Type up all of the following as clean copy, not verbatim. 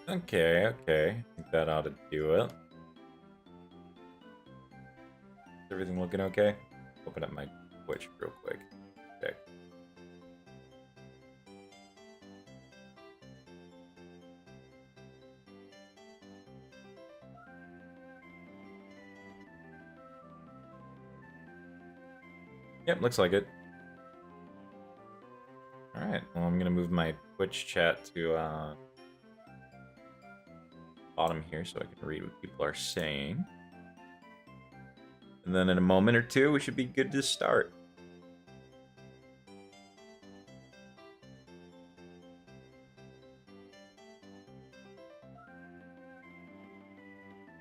Okay, okay. I think that ought to do it. Is everything looking okay? Open up my Twitch real quick. Okay. Yep, looks like it. Alright, well, I'm gonna move my Twitch chat to bottom here so I can read what people are saying. And then in a moment or two, we should be good to start.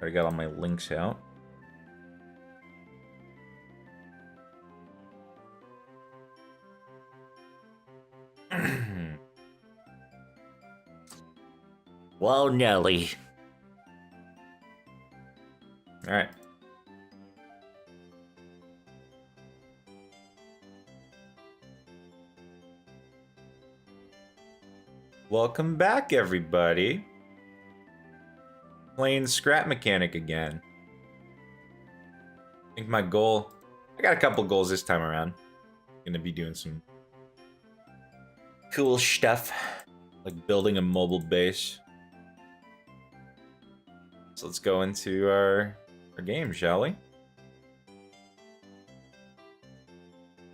Already got all my links out. Whoa, Nelly. Alright. Welcome back, everybody. Playing Scrap Mechanic again. I think my goal... I got a couple goals this time around. Gonna be doing some cool stuff, like building a mobile base. So let's go into our game, shall we? I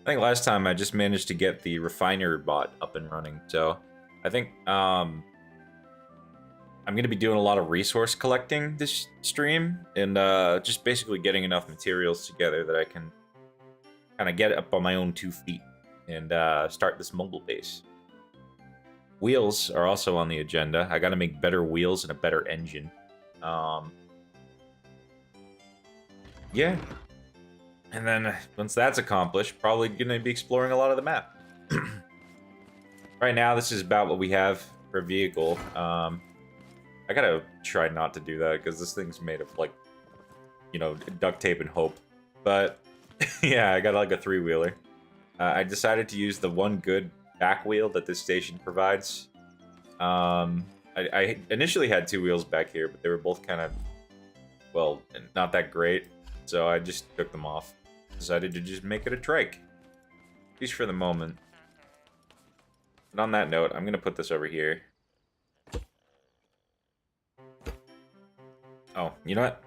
think last time I just managed to get the refiner bot up and running, so I think I'm going to be doing a lot of resource collecting this stream, and just basically getting enough materials together that I can kind of get up on my own 2 feet and start this mobile base. Wheels are also on the agenda. I got to make better wheels and a better engine. Yeah. And then once that's accomplished, probably going to be exploring a lot of the map. Right now, this is about what we have for a vehicle. I gotta try not to do that because this thing's made of, like, you know, duct tape and hope. But yeah, I got like a 3-wheeler. I decided to use the one good back wheel that this station provides. I initially had 2 wheels back here, but they were both kind of, well, not that great. So I just took them off. Decided to just make it a trike. At least for the moment. But on that note, I'm going to put this over here. Oh, you know what?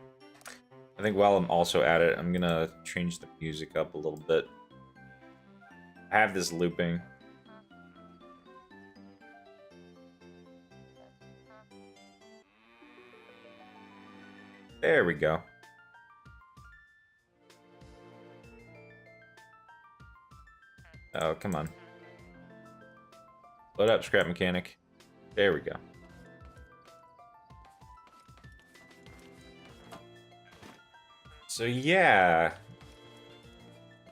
I think while I'm also at it, I'm going to change the music up a little bit. I have this looping. There we go. Oh, come on. Load up, Scrap Mechanic. There we go. So yeah.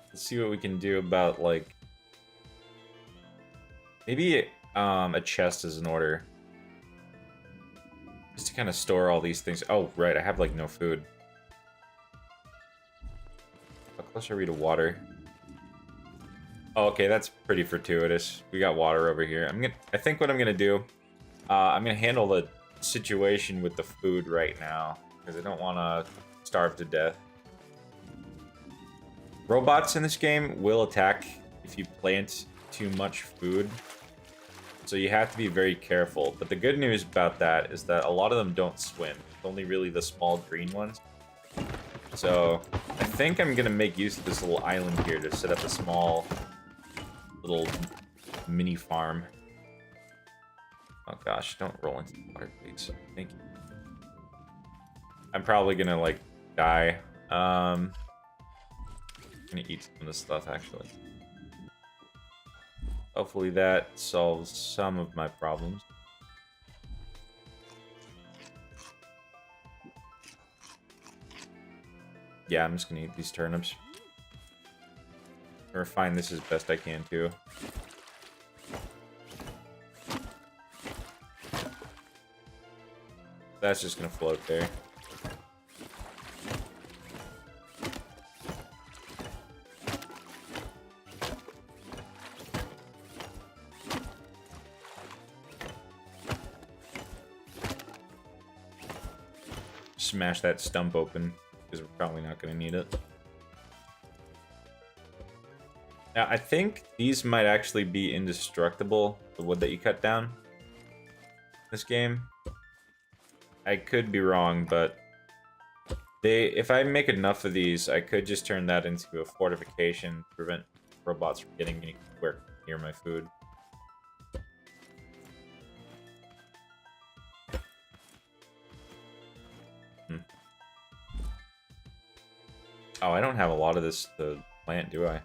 Let's see what we can do about, like... maybe a chest is in order. Just to kind of store all these things. Oh, right, I have, like, no food. How close are we to water? Oh, okay, that's pretty fortuitous. We got water over here. I think what I'm gonna do, I'm gonna handle the situation with the food right now because I don't want to starve to death. Robots in this game will attack if you plant too much food, so you have to be very careful. But the good news about that is that a lot of them don't swim. It's only really the small green ones. So I think I'm gonna make use of this little island here to set up a small little mini farm. Oh gosh, don't roll into the water, please. Thank you. I'm probably gonna, like, die. I'm gonna eat some of this stuff, actually. Hopefully that solves some of my problems. Yeah, I'm just gonna eat these turnips. Refine this as best I can, too. That's just gonna float there. smash that stump open, because we're probably not going to need it. Now, I think these might actually be indestructible, the wood that you cut down in this game. I could be wrong, but if I make enough of these, I could just turn that into a fortification to prevent robots from getting anywhere near my food. Oh, I don't have a lot of this to plant, do I?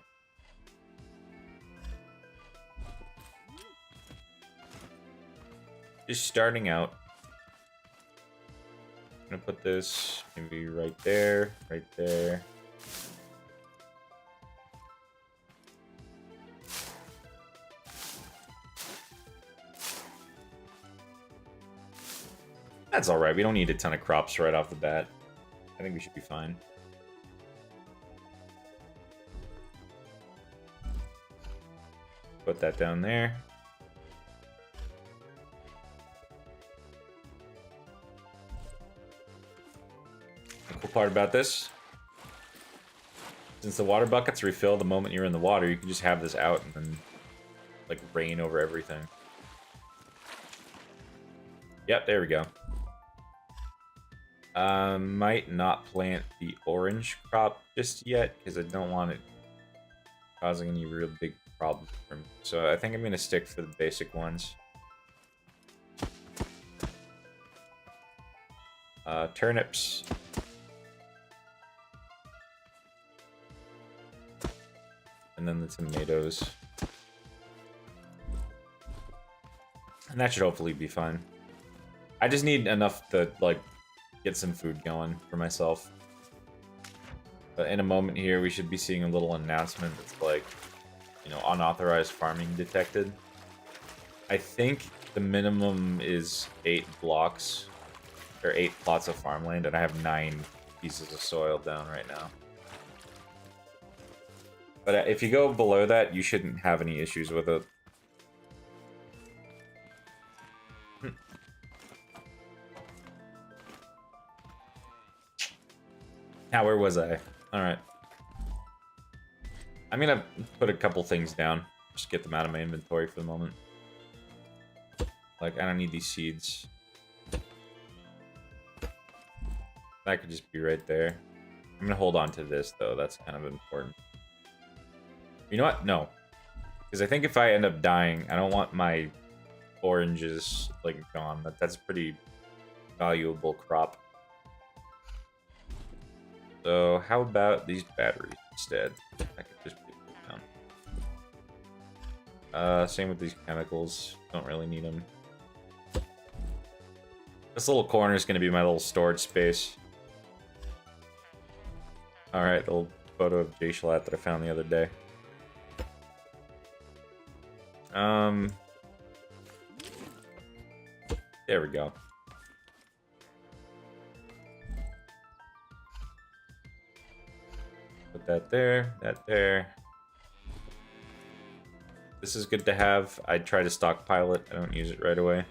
Just starting out. I'm gonna put this maybe right there, right there. That's alright, we don't need a ton of crops right off the bat. I think we should be fine. Put that down there. The cool part about this, since the water buckets refill the moment you're in the water, you can just have this out and then, like, rain over everything. Yep, there we go. Might not plant the orange crop just yet, because I don't want it causing any real big problems for me. So I think I'm going to stick for the basic ones. Turnips. And then the tomatoes. And that should hopefully be fine. I just need enough to, like, get some food going for myself. But in a moment here, we should be seeing a little announcement that's like, you know, unauthorized farming detected. I think the minimum is 8 blocks, or 8 plots of farmland, and I have 9 pieces of soil down right now. But if you go below that, you shouldn't have any issues with it. Now, where was I? Alright. I'm gonna put a couple things down. Just get them out of my inventory for the moment. Like, I don't need these seeds. That could just be right there. I'm gonna hold on to this, though. That's kind of important. You know what? No. Because I think if I end up dying, I don't want my oranges, like, gone. That's a pretty valuable crop. So, how about these batteries instead? I could just put them down. Same with these chemicals. Don't really need them. This little corner is going to be my little storage space. Alright, the little photo of Jay-Shalat that I found the other day. There we go. Put that there, that there. This is good to have. I try to stockpile it. I don't use it right away.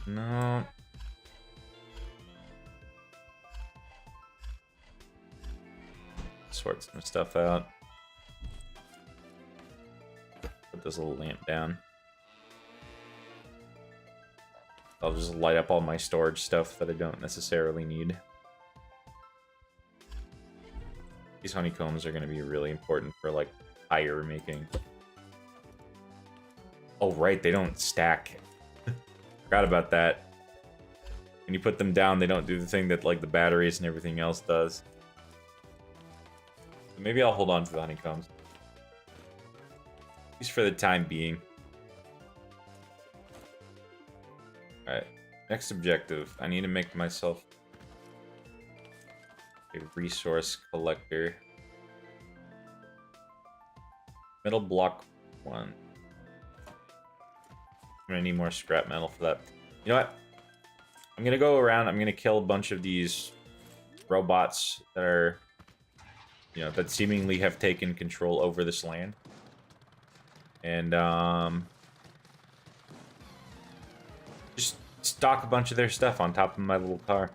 No. Sort some stuff out. Put this little lamp down. I'll just light up all my storage stuff that I don't necessarily need. These honeycombs are going to be really important for, like, tire making. Oh, right, they don't stack. Forgot about that. When you put them down, they don't do the thing that, like, the batteries and everything else does. So maybe I'll hold on to the honeycombs. At least for the time being. Alright, next objective. I need to make myself a resource collector. Metal block 1. I'm gonna need more scrap metal for that. You know what? I'm gonna go around, I'm gonna kill a bunch of these robots that are, you know, that seemingly have taken control over this land. And, stock a bunch of their stuff on top of my little car.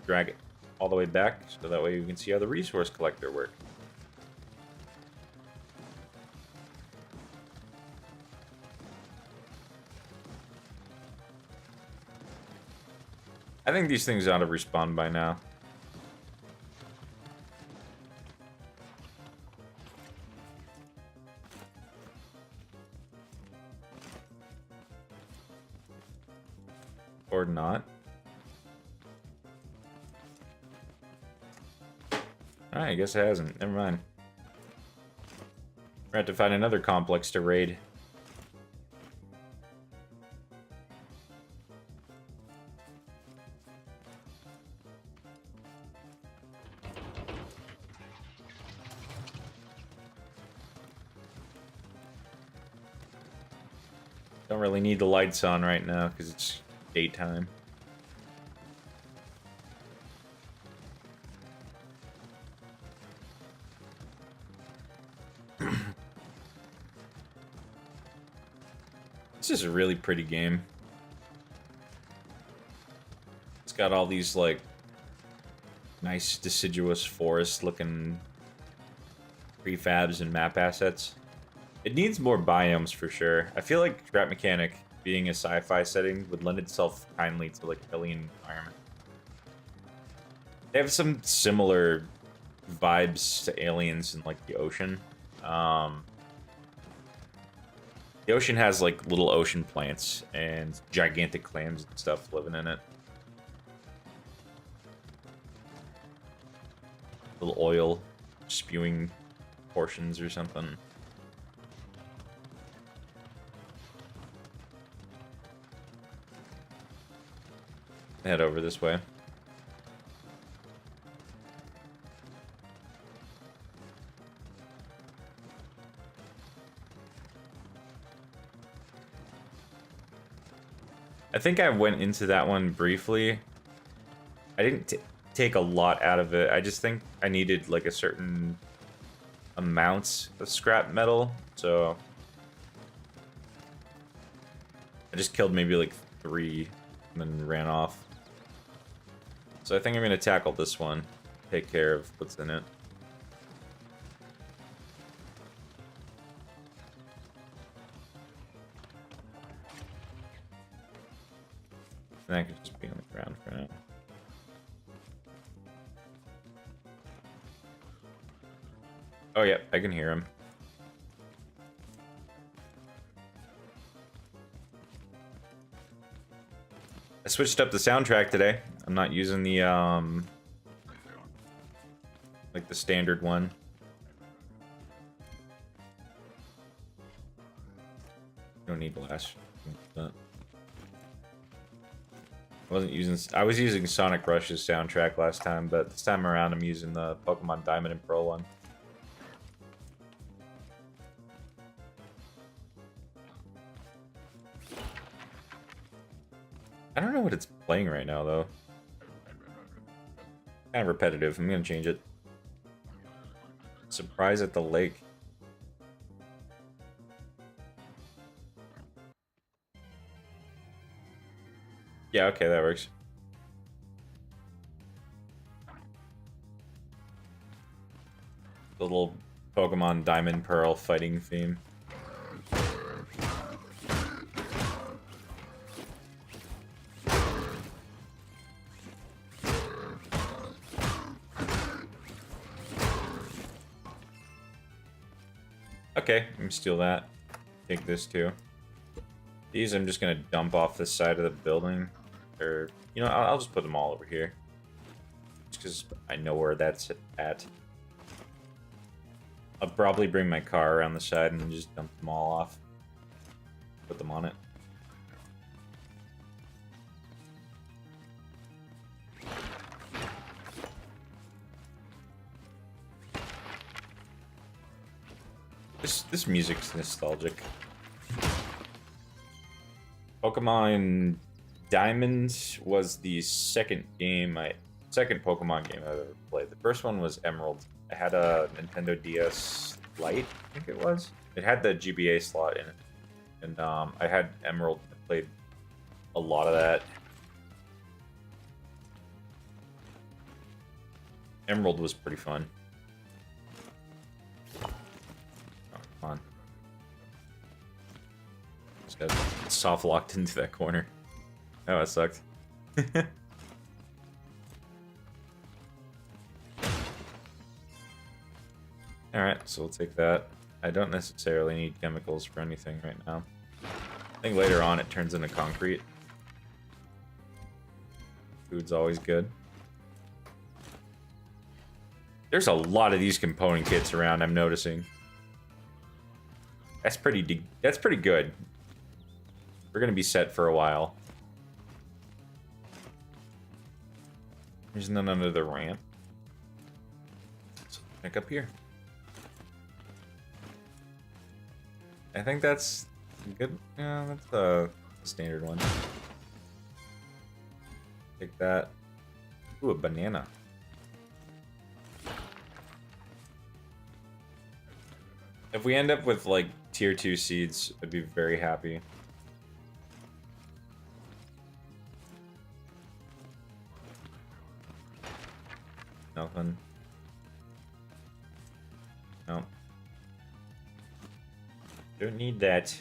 Drag it all the way back, so that way you can see how the resource collector works. I think these things ought to respawn by now. Or not. Alright, I guess it hasn't. Never mind. We're going to have to find another complex to raid. Don't really need the lights on right now because it's daytime. This is a really pretty game. It's got all these like nice deciduous forest looking prefabs and map assets. It needs more biomes for sure. I feel like Trap Mechanic, being a sci-fi setting, would lend itself kindly to like alien environment. They have some similar vibes to aliens in like the ocean. The ocean has like little ocean plants and gigantic clams and stuff living in it. Little oil spewing portions or something. Head over this way. I think I went into that one briefly. I didn't take a lot out of it. I just think I needed like a certain amount of scrap metal, so I just killed maybe like 3 and then ran off. So I think I'm gonna tackle this one, take care of what's in it. And that could just be on the ground for now. Oh yeah, I can hear him. I switched up the soundtrack today. I'm not using the like the standard one. Don't need glass. I was using Sonic Rush's soundtrack last time, but this time around I'm using the Pokemon Diamond and Pearl one. I don't know what it's playing right now, though. Kind of repetitive. I'm gonna change it. Surprise at the lake. Yeah, okay, that works. The little Pokemon Diamond Pearl fighting theme. Okay, let me steal that. Take this too. These I'm just gonna dump off this side of the building. Or, you know, I'll just put them all over here. Just because I know where that's at. I'll probably bring my car around the side and just dump them all off. Put them on it. This music's nostalgic. Pokemon Diamond was the second Pokemon game I've ever played. The first one was Emerald. I had a Nintendo DS Lite, I think it was. It had the GBA slot in it. And I had Emerald. I played a lot of that Emerald was pretty fun. Oh, come on. Just got soft locked into that corner. Oh, that sucked. Alright, so we'll take that. I don't necessarily need chemicals for anything right now. I think later on it turns into concrete. Food's always good. There's a lot of these component kits around, I'm noticing. That's pretty good. We're gonna be set for a while. There's none under the ramp. So back up here. I think that's good. Yeah, that's the standard one. Take that. Ooh, a banana. If we end up with like tier 2 seeds, I'd be very happy. Nothing. No. Don't need that.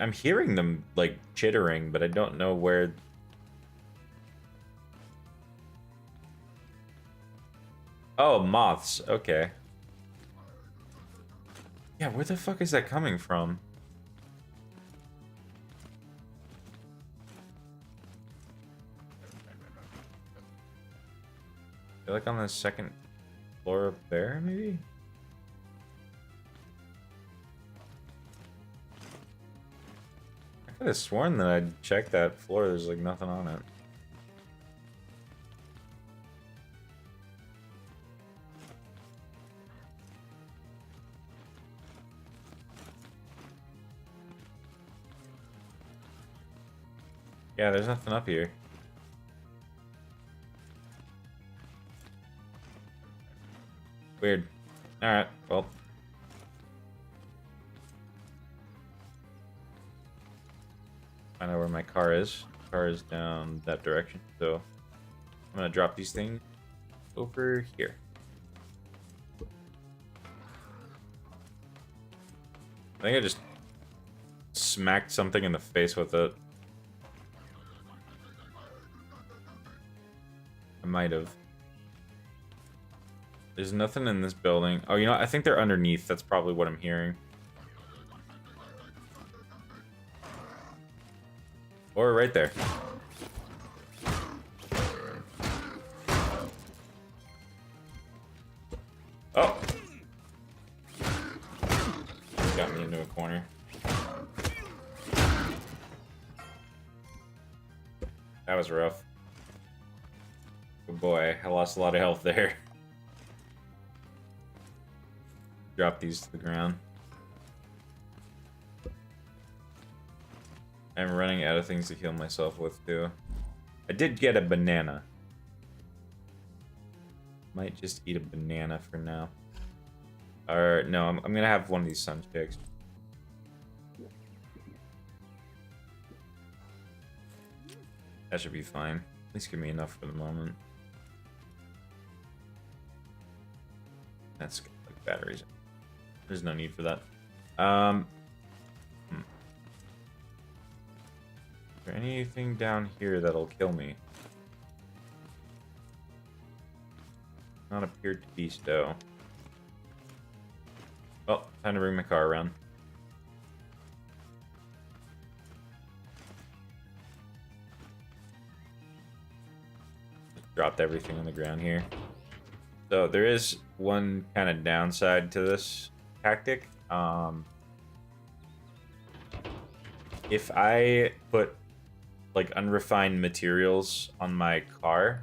I'm hearing them like chittering, but I don't know where. Oh, moths. Okay. Yeah, where the fuck is that coming from? They're like on the second floor up there, maybe? I could have sworn that I'd checked that floor. There's like nothing on it. Yeah, there's nothing up here. Weird. Alright, well. I know where my car is. Car is down that direction, so I'm gonna drop these things over here. I think I just smacked something in the face with it. I might have. There's nothing in this building. Oh, you know what? I think they're underneath. That's probably what I'm hearing. Or right there. Oh! Got me into a corner. That was rough. Good boy, I lost a lot of health there. Drop these to the ground. I'm running out of things to heal myself with, too. I did get a banana. Might just eat a banana for now. Or, no, I'm gonna have one of these sun chicks. That should be fine. At least give me enough for the moment. That's like batteries. There's no need for that. Is there anything down here that'll kill me? Not appeared to be so. Well, time to bring my car around. Just dropped everything on the ground here. So there is one kind of downside to this tactic. If I put like unrefined materials on my car,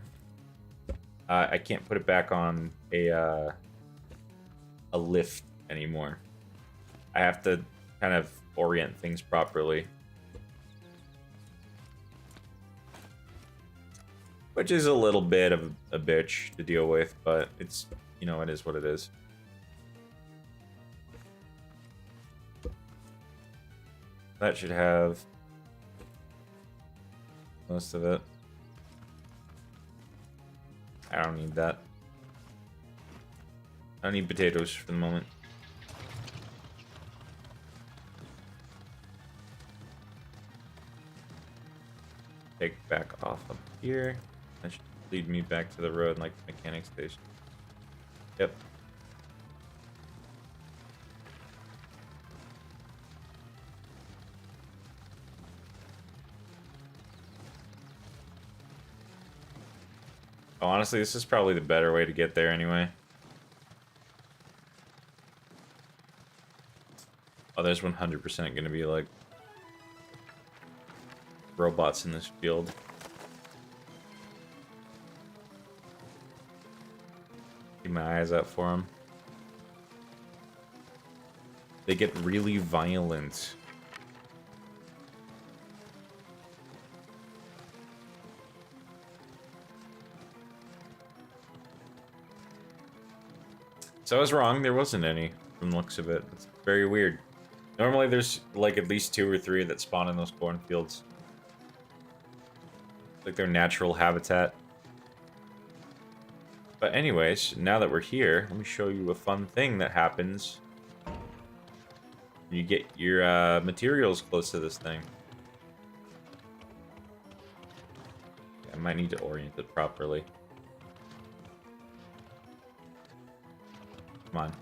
I can't put it back on a lift anymore. I have to kind of orient things properly, which is a little bit of a bitch to deal with, but it's, you know, it is what it is. That should have most of it. I don't need that. I don't need potatoes for the moment. Take back off up here. That should lead me back to the road like the mechanic station. Yep. Oh, honestly, this is probably the better way to get there anyway. Oh, there's 100% going to be like robots in this field. Keep my eyes out for them. They get really violent. So I was wrong, there wasn't any from the looks of it. It's very weird. Normally there's like at least 2 or 3 that spawn in those cornfields. Like their natural habitat. But anyways, now that we're here, let me show you a fun thing that happens. You get your materials close to this thing. I might need to orient it properly. Come on.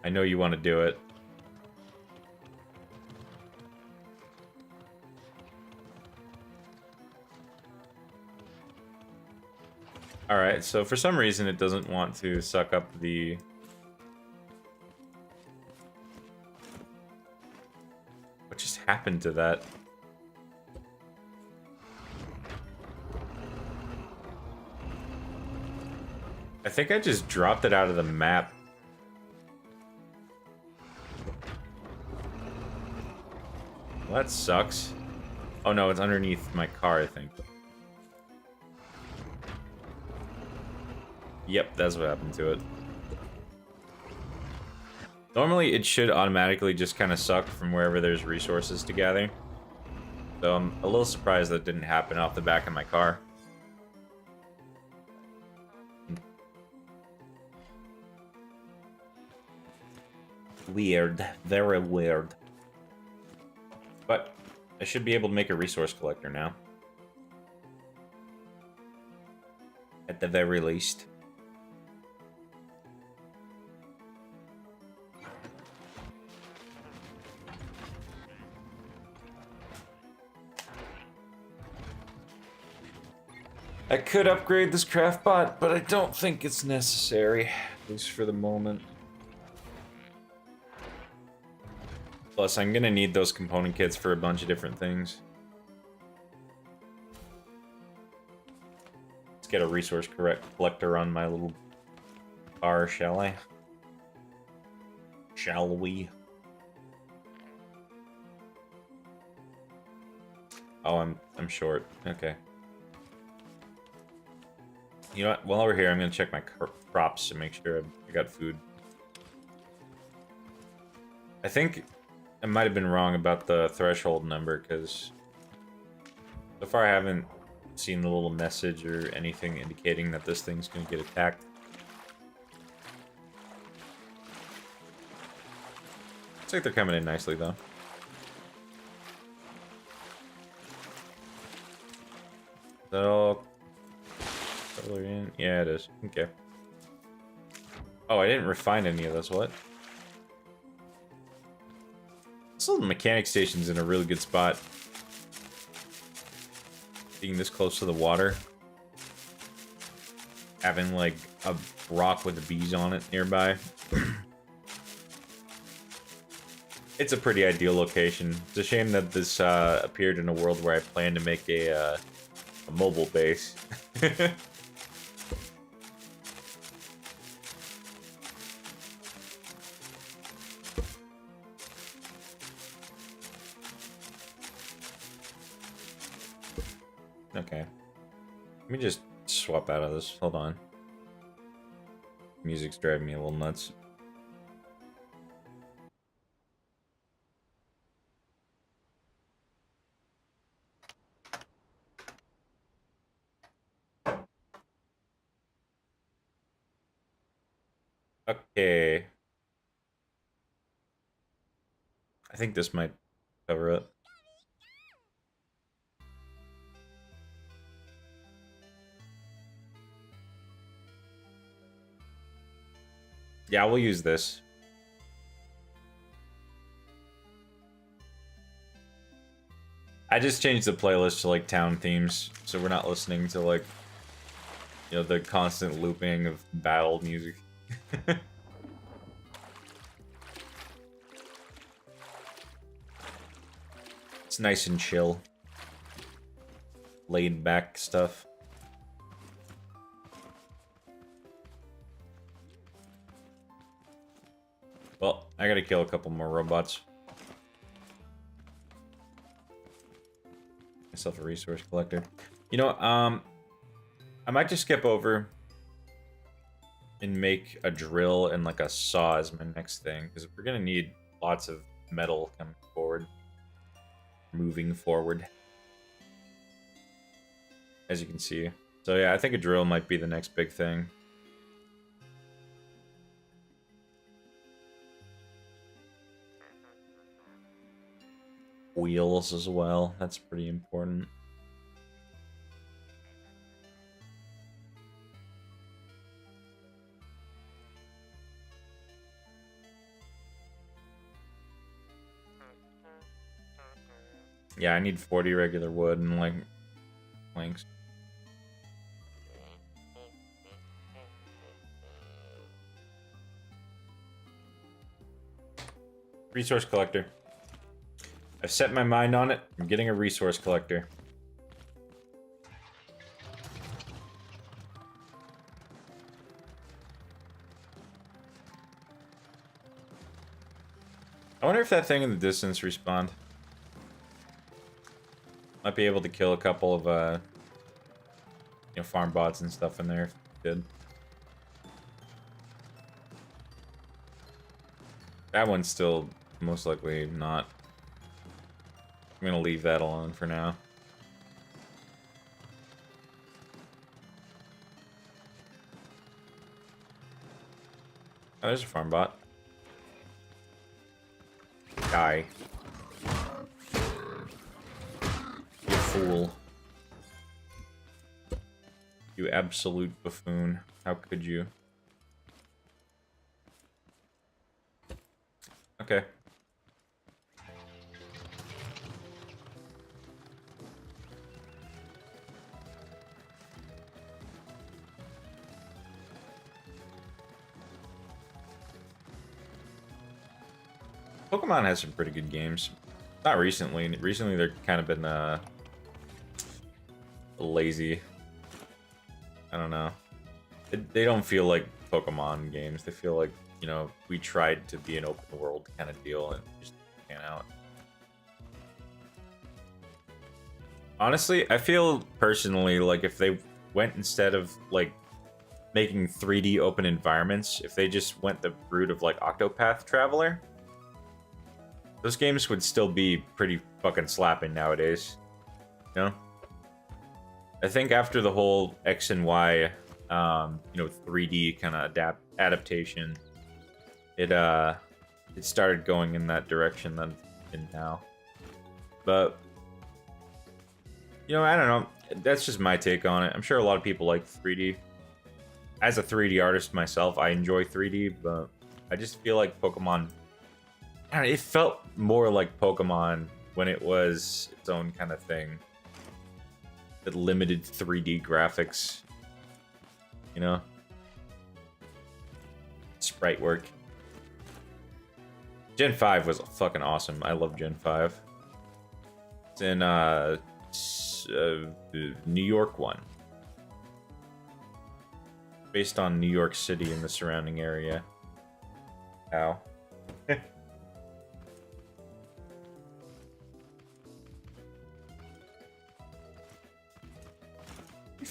I know you want to do it. Alright, so for some reason it doesn't want to suck up the... What just happened to that? I think I just dropped it out of the map. Well, that sucks. Oh no, it's underneath my car, I think. Yep, that's what happened to it. Normally, it should automatically just kind of suck from wherever there's resources to gather. So I'm a little surprised that didn't happen off the back of my car. Weird. Very weird. But I should be able to make a resource collector now. At the very least. I could upgrade this craft bot, but I don't think it's necessary, at least for the moment. Plus, I'm gonna need those component kits for a bunch of different things. Let's get a resource collector on my little car, shall I? Shall we? Oh, I'm short. Okay. You know what? While we're here, I'm gonna check my crops to make sure I got food. I think I might have been wrong about the threshold number, because so far I haven't seen the little message or anything indicating that this thing's gonna get attacked. Looks like they're coming in nicely, though. So, in. Yeah, it is. Okay. Oh, I didn't refine any of this. What? This little mechanic station's in a really good spot. Being this close to the water. Having, like, a rock with the bees on it nearby. It's a pretty ideal location. It's a shame that this appeared in a world where I plan to make a mobile base. Okay. Let me just swap out of this. Hold on. Music's driving me a little nuts. Okay. I think this might cover it. Yeah, we'll use this. I just changed the playlist to like town themes, so we're not listening to like, you know, the constant looping of battle music. It's nice and chill. Laid back stuff. Well, I gotta kill a couple more robots. Myself a resource collector. You know, I might just skip over and make a drill and like a saw as my next thing, because we're gonna need lots of metal coming forward. Moving forward. As you can see. So yeah, I think a drill might be the next big thing. Wheels as well. That's pretty important. Yeah, I need 40 regular wood and like planks. Resource collector. I've set my mind on it. I'm getting a resource collector. I wonder if that thing in the distance respawned. Might be able to kill a couple of, you know, farm bots and stuff in there if it did. That one's still most likely not. I'm gonna leave that alone for now. Oh, there's a farm bot. Die. You fool. You absolute buffoon. How could you? Okay. Pokemon has some pretty good games. Not recently. Recently, they've kind of been lazy. I don't know. They don't feel like Pokemon games. They feel like, you know, we tried to be an open world kind of deal and just pan out. Honestly, I feel personally like if they went instead of like making 3D open environments, if they just went the route of like Octopath Traveler, those games would still be pretty fucking slapping nowadays. You know? I think after the whole X and Y, you know, 3D kind of adaptation, it started going in that direction that it's in now. But you know, I don't know. That's just my take on it. I'm sure a lot of people like 3D. As a 3D artist myself, I enjoy 3D, but I just feel like Pokemon, I don't know, it felt more like Pokemon when it was its own kind of thing. The limited 3D graphics, you know? Sprite work. Gen 5 was fucking awesome. I love Gen 5. It's in New York one. Based on New York City and the surrounding area. How?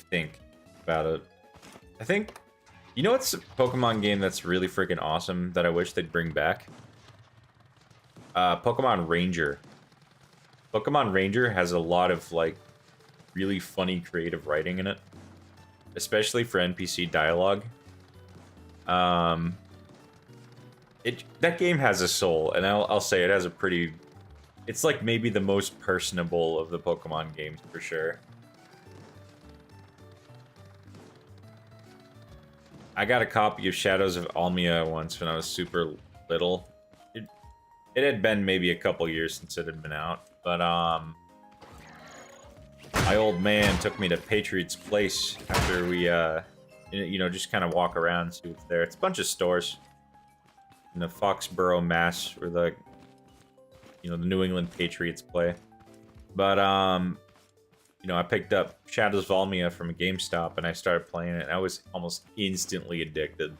Think about it. I think, you know what's a Pokemon game that's really freaking awesome that I wish they'd bring back? Pokemon Ranger. Pokemon Ranger has a lot of like really funny creative writing in it, especially for NPC dialogue. That game has a soul, and I'll say it has a pretty. It's like maybe the most personable of the Pokemon games for sure. I got a copy of Shadows of Almia once when I was super little. It had been maybe a couple years since it had been out, but my old man took me to Patriots Place after we you know, just kind of walk around and see what's there. It's a bunch of stores in the Foxborough, Mass, where the, you know, the New England Patriots play. But you know, I picked up Shadows of Almia from a GameStop and I started playing it, and I was almost instantly addicted.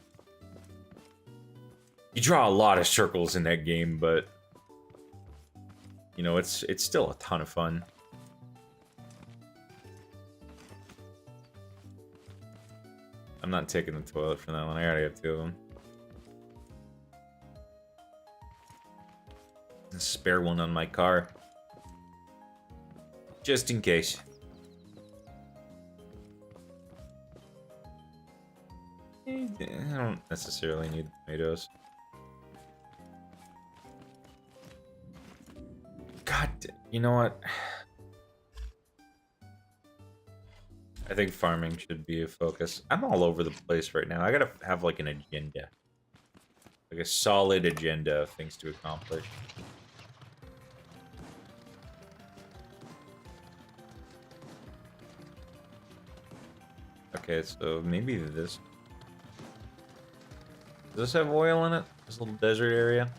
You draw a lot of circles in that game, but you know, it's still a ton of fun. I'm not taking the toilet for that one. I already have 2 of them. A spare one on my car. Just in case. I don't necessarily need tomatoes. God, you know what? I think farming should be a focus. I'm all over the place right now. I gotta have like an agenda. Like a solid agenda of things to accomplish. Okay, so maybe this. Does this have oil in it? This little desert area?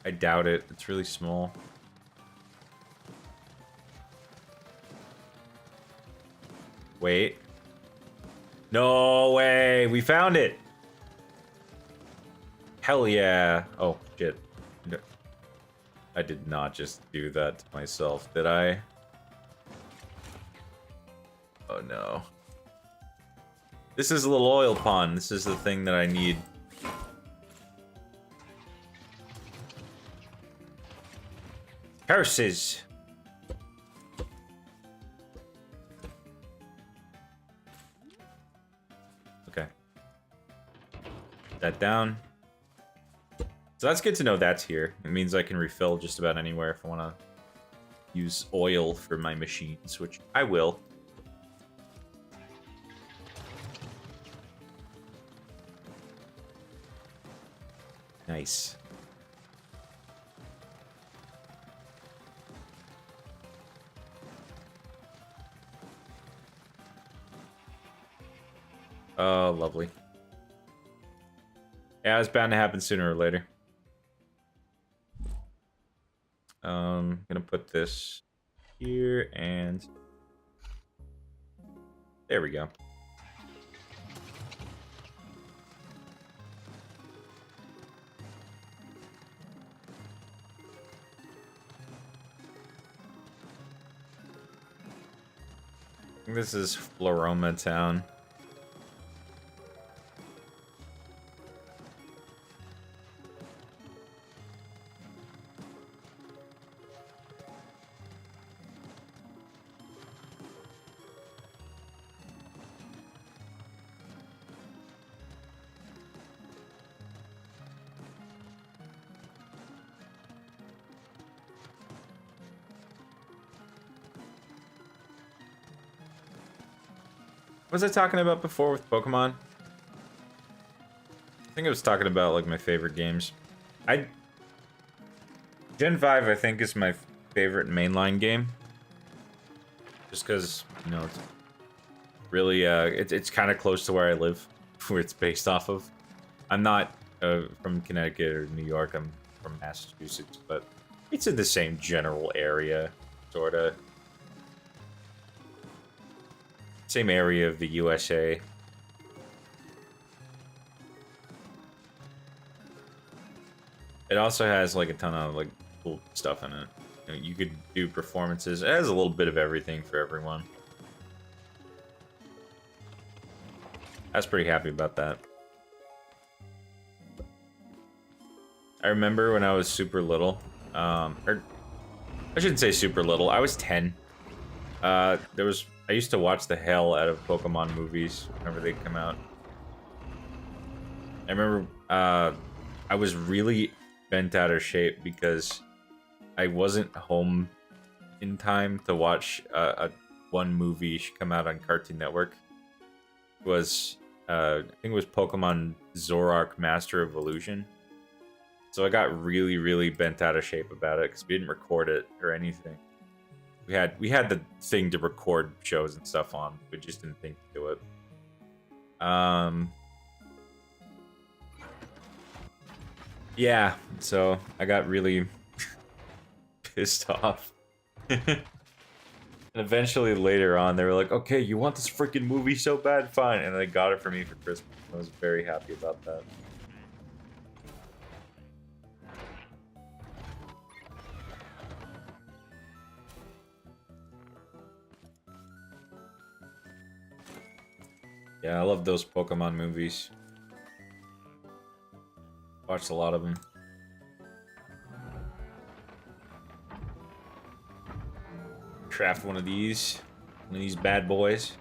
I doubt it. It's really small. Wait. No way! We found it! Hell yeah! Oh, shit. No. I did not just do that to myself, did I? Oh no. This is a little oil pond. This is the thing that I need. Curses! Okay. Put that down. So that's good to know that's here. It means I can refill just about anywhere if I want to use oil for my machines, which I will. Nice. Oh, lovely. Yeah, it's bound to happen sooner or later. Gonna put this here and there we go. This is Floroma Town. What was I talking about before with Pokemon? I think I was talking about like my favorite games. Gen 5 I think is my favorite mainline game. Just because, you know, it's really it's kind of close to where I live, where it's based off of. I'm not from Connecticut or New York. I'm from Massachusetts, but it's in the same general area, sorta. Same area of the USA. It also has like a ton of like cool stuff in it. You know, you could do performances. It has a little bit of everything for everyone. I was pretty happy about that. I remember when I was super little, or I shouldn't say super little. I was 10. I used to watch the hell out of Pokemon movies whenever they come out. I remember I was really bent out of shape because I wasn't home in time to watch one movie come out on Cartoon Network. It was I think it was Pokemon Zoroark Master Evolution. So I got really, really bent out of shape about it because we didn't record it or anything. We had the thing to record shows and stuff on, we just didn't think to do it. Yeah, so I got really pissed off. And eventually later on, they were like, okay, you want this freaking movie so bad? Fine. And they got it for me for Christmas. I was very happy about that. Yeah, I love those Pokemon movies. Watched a lot of them. Craft one of these bad boys.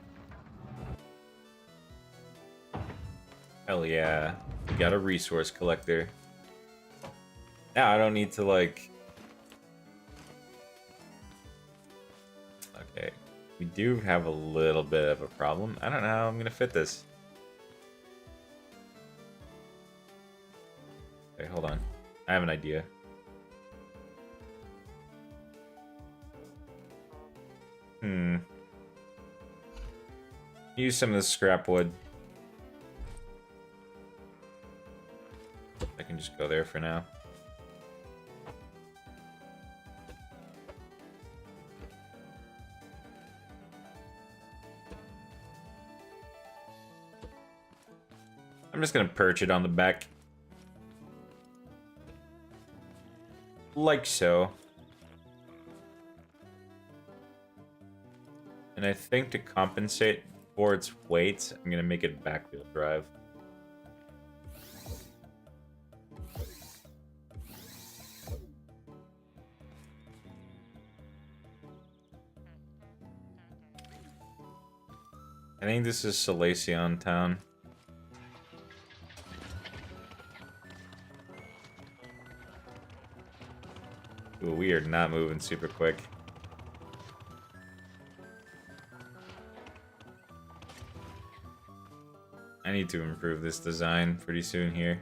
Hell yeah, we got a resource collector. Now I don't need to like. Okay, we do have a little bit of a problem. I don't know how I'm gonna fit this. Okay, hold on. I have an idea. Use some of this scrap wood. I can just go there for now. I'm just gonna perch it on the back. Like so. And I think to compensate for its weight, I'm gonna make it back-wheel drive. I think this is Salacion Town. Ooh, we are not moving super quick. I need to improve this design pretty soon here.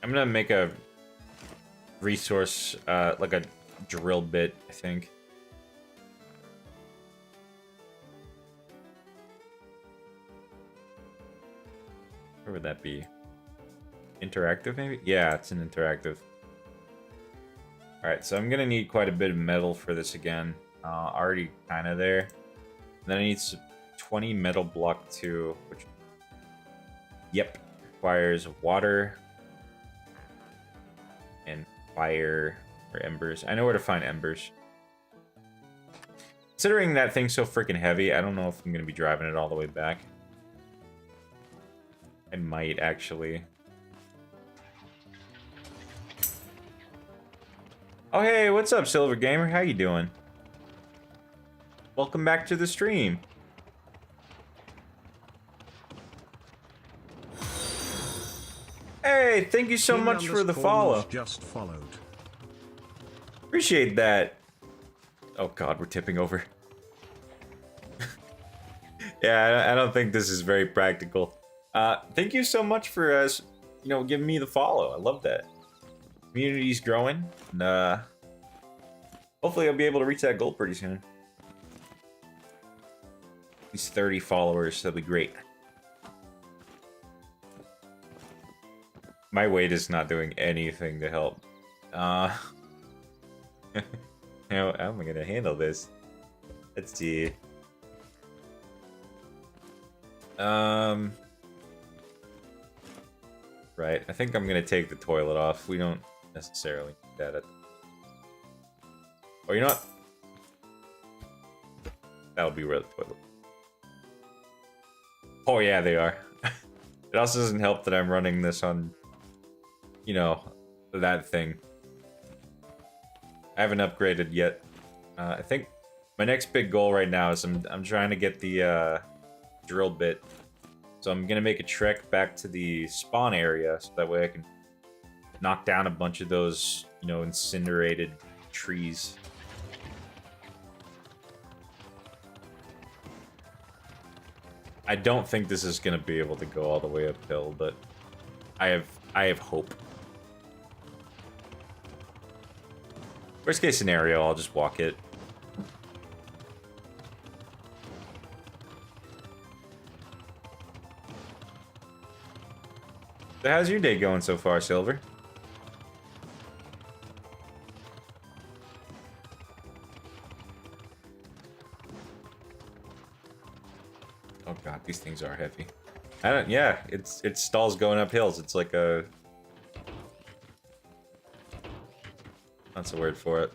I'm gonna make a resource, like a drill bit, I think. Where would that be? Interactive, maybe? Yeah, it's an interactive. Alright, so I'm gonna need quite a bit of metal for this again. Already kind of there. And then I need 20 metal block 2, which... Yep, requires water and fire or embers. I know where to find embers. Considering that thing's so freaking heavy, I don't know if I'm gonna be driving it all the way back. I might actually. Oh hey, what's up, Silver Gamer? How you doing? Welcome back to the stream. Hey, thank you so much for the follow. Just followed. Appreciate that. Oh god, we're tipping over. Yeah, I don't think this is very practical. Thank you so much for giving me the follow. I love that. Community's growing, and hopefully I'll be able to reach that goal pretty soon. At least 30 followers, that'd be great. My weight is not doing anything to help. How am I gonna handle this? Let's see. Right, I think I'm gonna take the toilet off. We don't necessarily need that. Oh, you know what? That'll be where the toilet. Oh yeah, they are. It also doesn't help that I'm running this on, you know, that thing. I haven't upgraded yet. I think my next big goal right now is I'm trying to get the drill bit. So I'm gonna make a trek back to the spawn area so that way I can knock down a bunch of those, you know, incinerated trees. I don't think this is gonna be able to go all the way uphill, but I have hope. Worst case scenario, I'll just walk it. So how's your day going so far, Silver? Oh god, these things are heavy. I don't. Yeah, it stalls going up hills. It's like a. That's a word for it.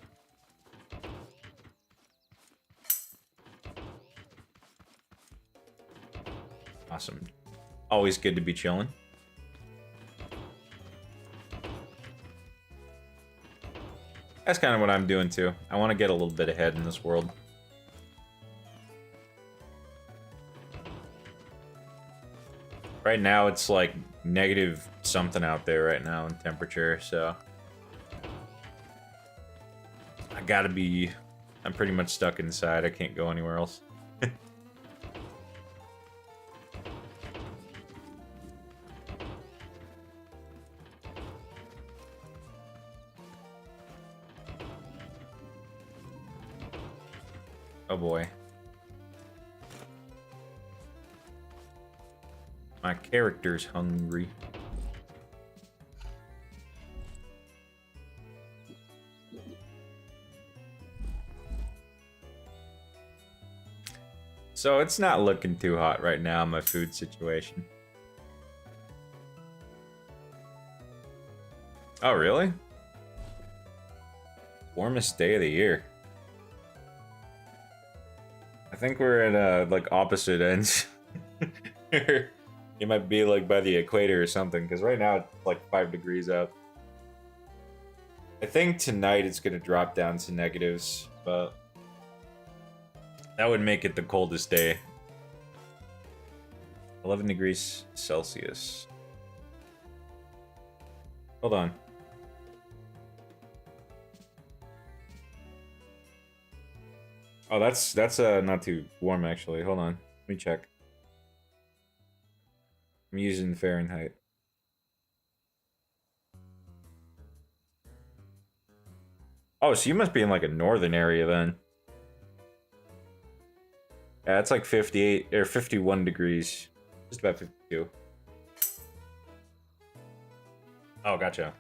Awesome. Always good to be chilling. That's kind of what I'm doing too. I want to get a little bit ahead in this world. Right now it's like negative something out there right now in temperature, so I gotta be. I'm pretty much stuck inside. I can't go anywhere else. Oh boy. My character's hungry. So it's not looking too hot right now, my food situation. Oh, really? Warmest day of the year. I think we're at like opposite ends. You might be like by the equator or something, because right now it's like 5 degrees out. I think tonight it's gonna drop down to negatives, but that would make it the coldest day. 11 degrees Celsius. Hold on. Oh, that's not too warm actually. Hold on. Let me check. I'm using Fahrenheit. Oh, so you must be in like a northern area then. Yeah, it's like 58 or 51 degrees. Just about 52. Oh, gotcha.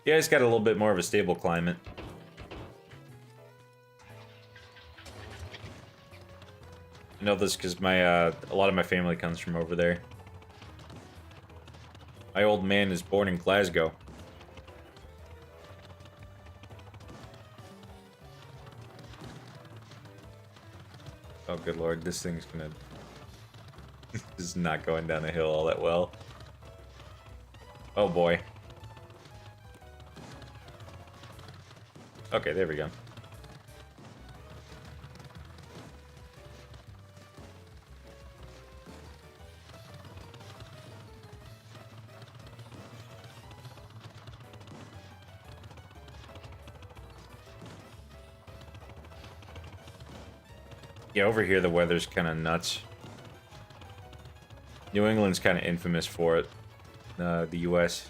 Yeah, it's got a little bit more of a stable climate. I know this because my a lot of my family comes from over there. My old man is born in Glasgow. Oh, good lord, this thing's gonna... This is not going down the hill all that well. Oh boy. Okay, there we go. Yeah, over here the weather's kind of nuts. New England's kind of infamous for it. The US.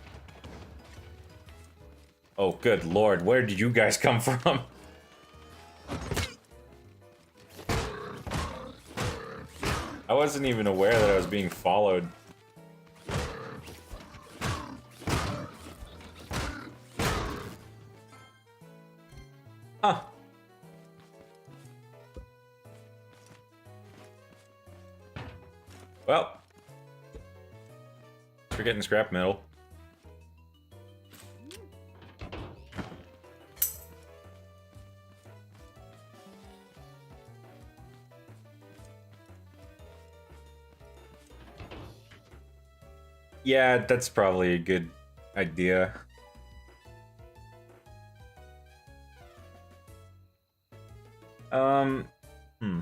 Oh, good lord, where did you guys come from? I wasn't even aware that I was being followed. Huh. Well, we're getting scrap metal. Yeah, that's probably a good idea. Um, hmm.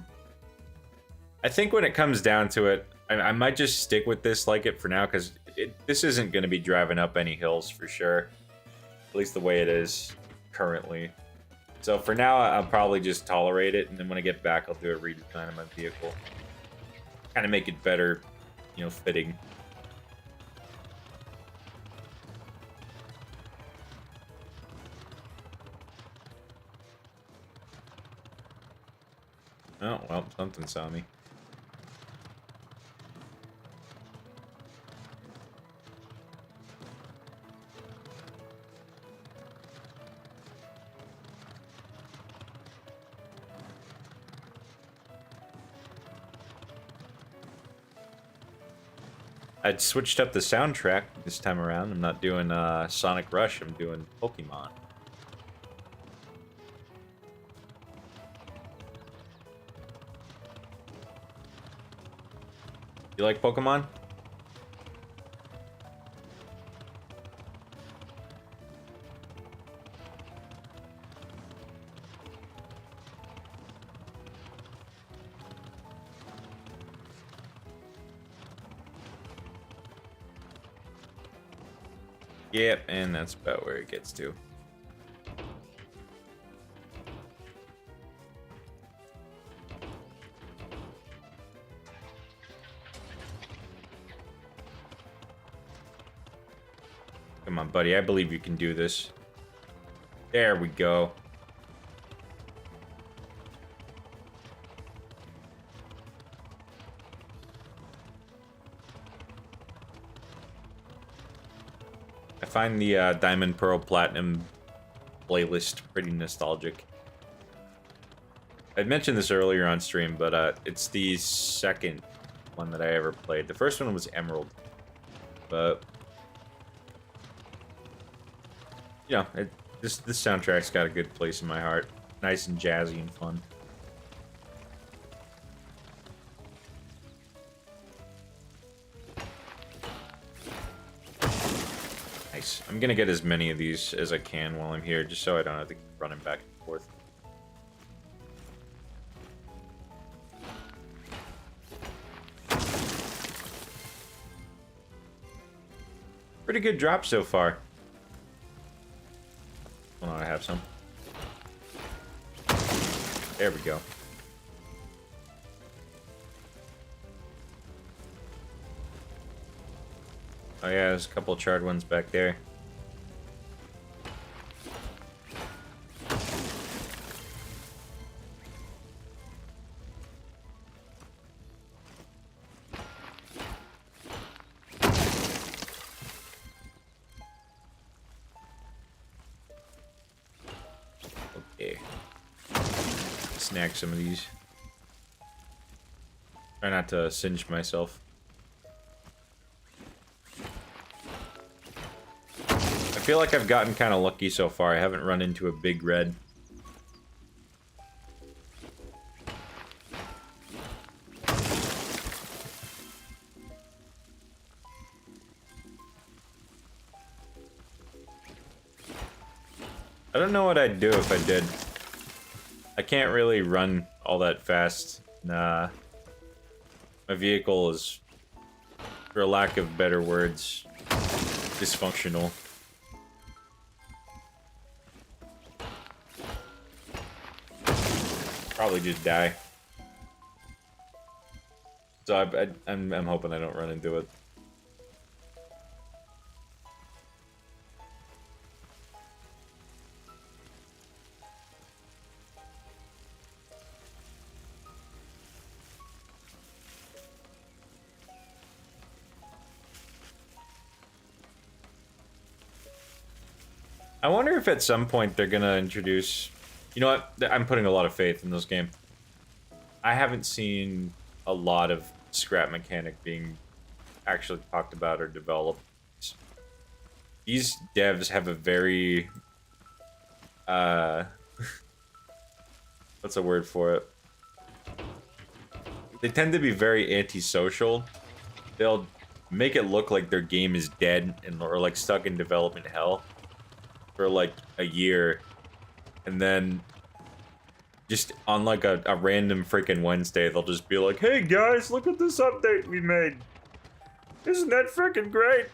I think when it comes down to it, I might just stick with this like it for now, because this isn't going to be driving up any hills for sure. At least the way it is currently. So for now, I'll probably just tolerate it, and then when I get back, I'll do a redesign of my vehicle. Kind of make it better, you know, fitting. Oh, well, something saw me. I switched up the soundtrack this time around. I'm not doing Sonic Rush, I'm doing Pokemon. You like Pokemon? Yep, and that's about where it gets to. Come on, buddy. I believe you can do this. There we go. I find the Diamond, Pearl, Platinum playlist pretty nostalgic. I'd mentioned this earlier on stream, but it's the second one that I ever played. The first one was Emerald. But you know, this soundtrack's got a good place in my heart. Nice and jazzy and fun. Nice. I'm gonna get as many of these as I can while I'm here, just so I don't have to keep running back and forth. Pretty good drop so far. Hold on, I have some. There we go. Oh yeah, there's a couple charred ones back there. Okay. Snag some of these. Try not to singe myself. I feel like I've gotten kind of lucky so far. I haven't run into a big red. I don't know what I'd do if I did. I can't really run all that fast. Nah. My vehicle is, for lack of better words, dysfunctional. Probably just die. So I'm hoping I don't run into it. I wonder if at some point they're gonna introduce... You know what? I'm putting a lot of faith in this game. I haven't seen a lot of scrap mechanic being actually talked about or developed. These devs have a very... what's a word for it? They tend to be very antisocial. They'll make it look like their game is dead and or like stuck in development hell for like a year, and then just on like a random freaking Wednesday, they'll just be like, "Hey guys, look at this update we made. Isn't that freaking great?"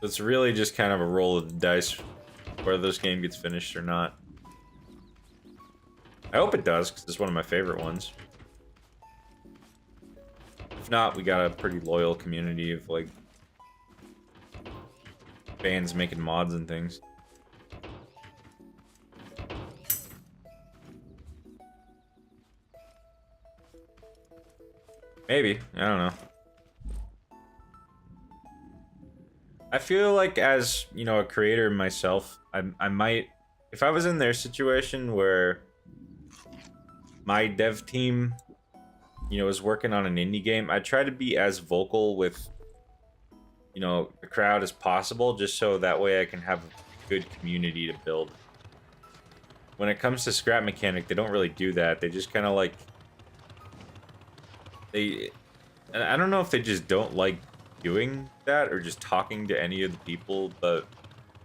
It's really just kind of a roll of the dice whether this game gets finished or not. I hope it does, because it's one of my favorite ones. If not, we got a pretty loyal community of, like, fans making mods and things. Maybe. I don't know. I feel like as, you know, a creator myself, I might... If I was in their situation where my dev team, you know, is working on an indie game, I'd try to be as vocal with, you know, the crowd as possible, just so that way I can have a good community to build. When it comes to scrap mechanic, they don't really do that. They just kind of like... I don't know if they just don't like doing that or just talking to any of the people, but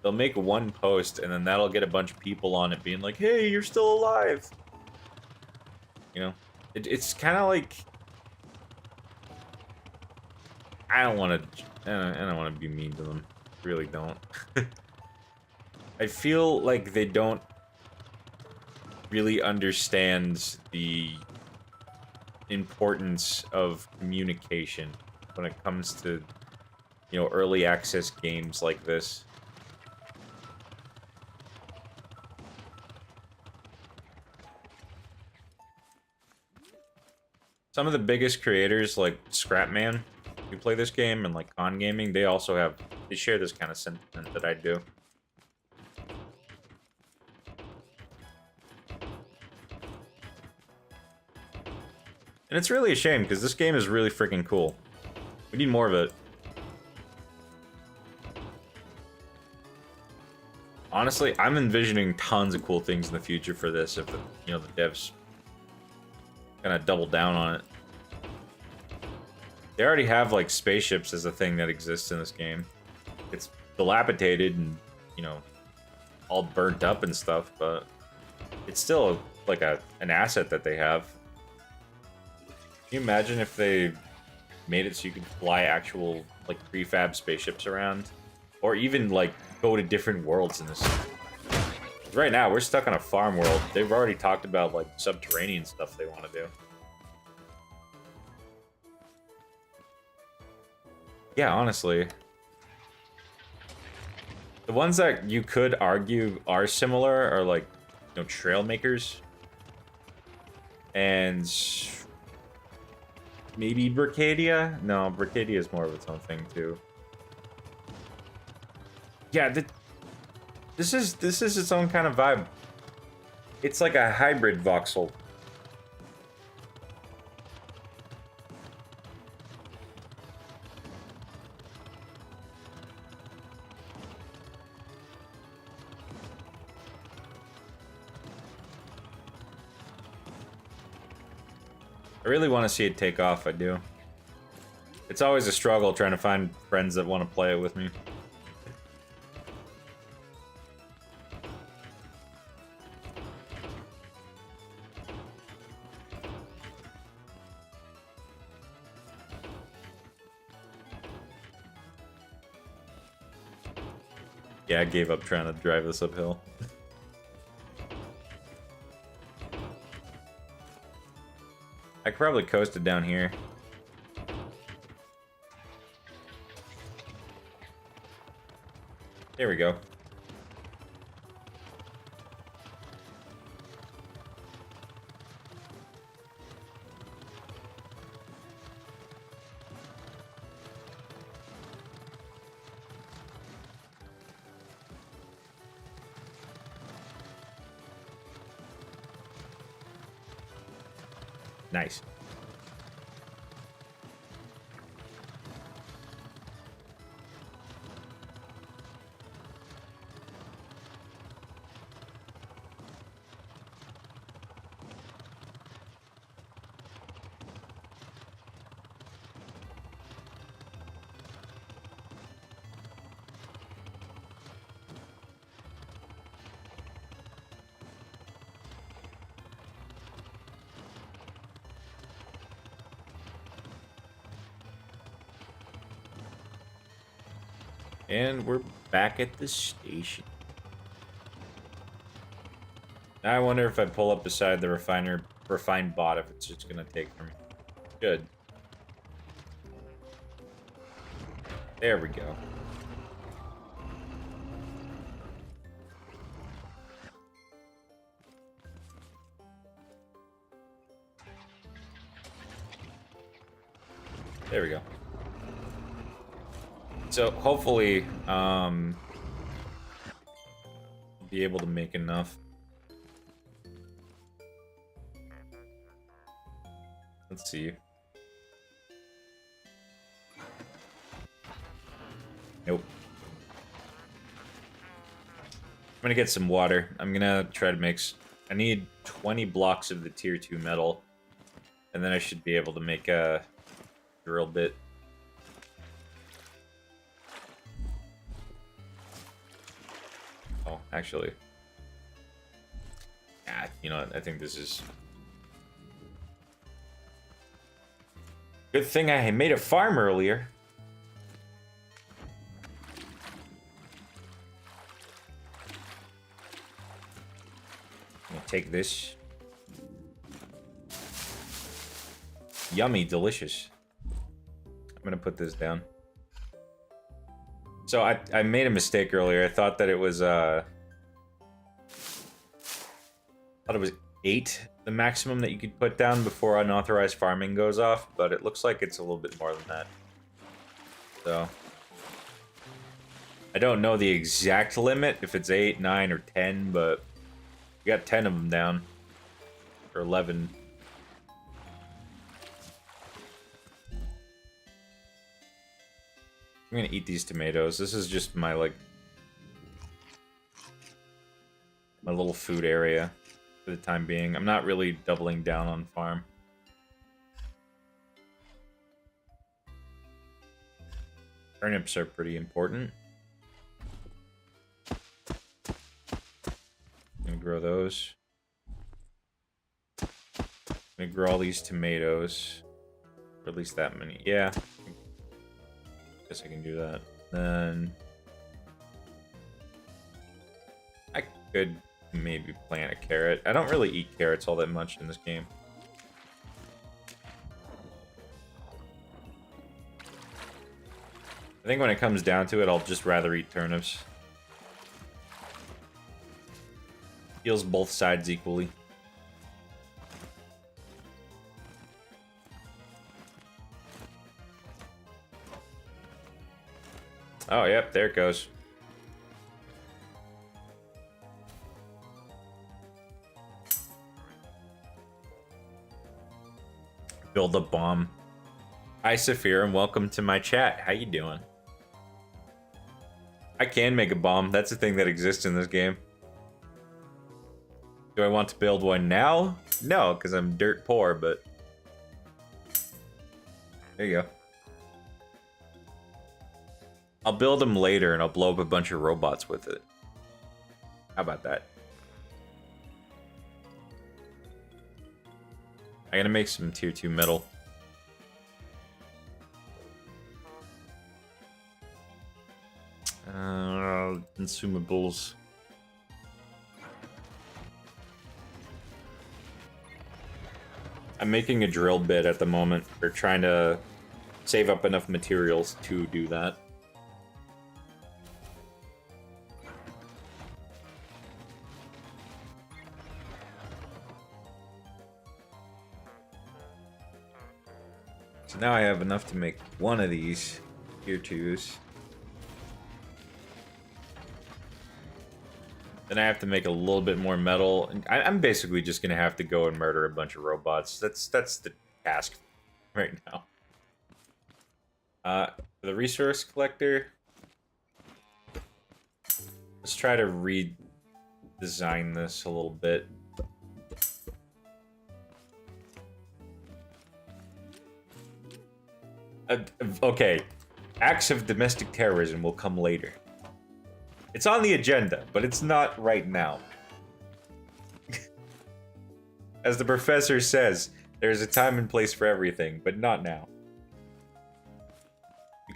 they'll make one post and then that'll get a bunch of people on it being like, "Hey, you're still alive." You know, it's kind of like, I don't want to be mean to them. Really don't. I feel like they don't really understand the importance of communication when it comes to, you know, early access games like this. Some of the biggest creators, like Scrapman, who play this game, and like On Gaming, they share this kind of sentiment that I do. And it's really a shame, because this game is really freaking cool. We need more of it. Honestly, I'm envisioning tons of cool things in the future for this if, you know, the devs kind of double down on it. They already have, like, spaceships as a thing that exists in this game. It's dilapidated and, you know, all burnt up and stuff, but it's still, like, an asset that they have. Can you imagine if they made it so you could fly actual, like, prefab spaceships around? Or even, like, go to different worlds in this. Right now, we're stuck on a farm world. They've already talked about, like, subterranean stuff they want to do. Yeah, honestly. The ones that you could argue are similar are, like, you know, Trailmakers. And... maybe Bricadia? No, Bricadia is more of its own thing, too. Yeah, this is its own kind of vibe. It's like a hybrid voxel. I really want to see it take off, I do. It's always a struggle trying to find friends that want to play it with me. Yeah, I gave up trying to drive this uphill. I could probably coast it down here. There we go. Nice. And we're back at the station. Now I wonder if I pull up beside the refined bot, if it's just gonna take from me. Good. There we go. There we go. So hopefully, be able to make enough. Let's see. Nope. I'm gonna get some water. I'm gonna try to mix. I need 20 blocks of the tier 2 metal, and then I should be able to make a drill bit. Oh, actually. Ah, you know what? I think this is... Good thing I made a farm earlier. I'm gonna take this. Yummy, delicious. I'm gonna put this down. So I made a mistake earlier. I thought that it was thought it was 8, the maximum that you could put down before unauthorized farming goes off, but it looks like it's a little bit more than that. So I don't know the exact limit, if it's 8, 9, or 10, but you got 10 of them down. Or 11. I'm gonna eat these tomatoes. This is just my, like, my little food area for the time being. I'm not really doubling down on farm. Turnips are pretty important. I'm gonna grow those. I'm gonna grow all these tomatoes. Or at least that many. Yeah. Guess I can do that. Then I could maybe plant a carrot. I don't really eat carrots all that much in this game. I think when it comes down to it, I'll just rather eat turnips. Heals both sides equally. Oh, yep, there it goes. Build a bomb. Hi, Saphir, and welcome to my chat. How you doing? I can make a bomb. That's a thing that exists in this game. Do I want to build one now? No, because I'm dirt poor, but... There you go. I'll build them later and I'll blow up a bunch of robots with it. How about that? I gotta make some tier 2 metal. Consumables. I'm making a drill bit at the moment. We're trying to save up enough materials to do that. So now I have enough to make one of these tier 2s. Then I have to make a little bit more metal. And I'm basically just gonna have to go and murder a bunch of robots. That's the task right now. For the resource collector, let's try to redesign this a little bit. Okay, acts of domestic terrorism will come later. It's on the agenda, but it's not right now. As the professor says, there's a time and place for everything, but not now.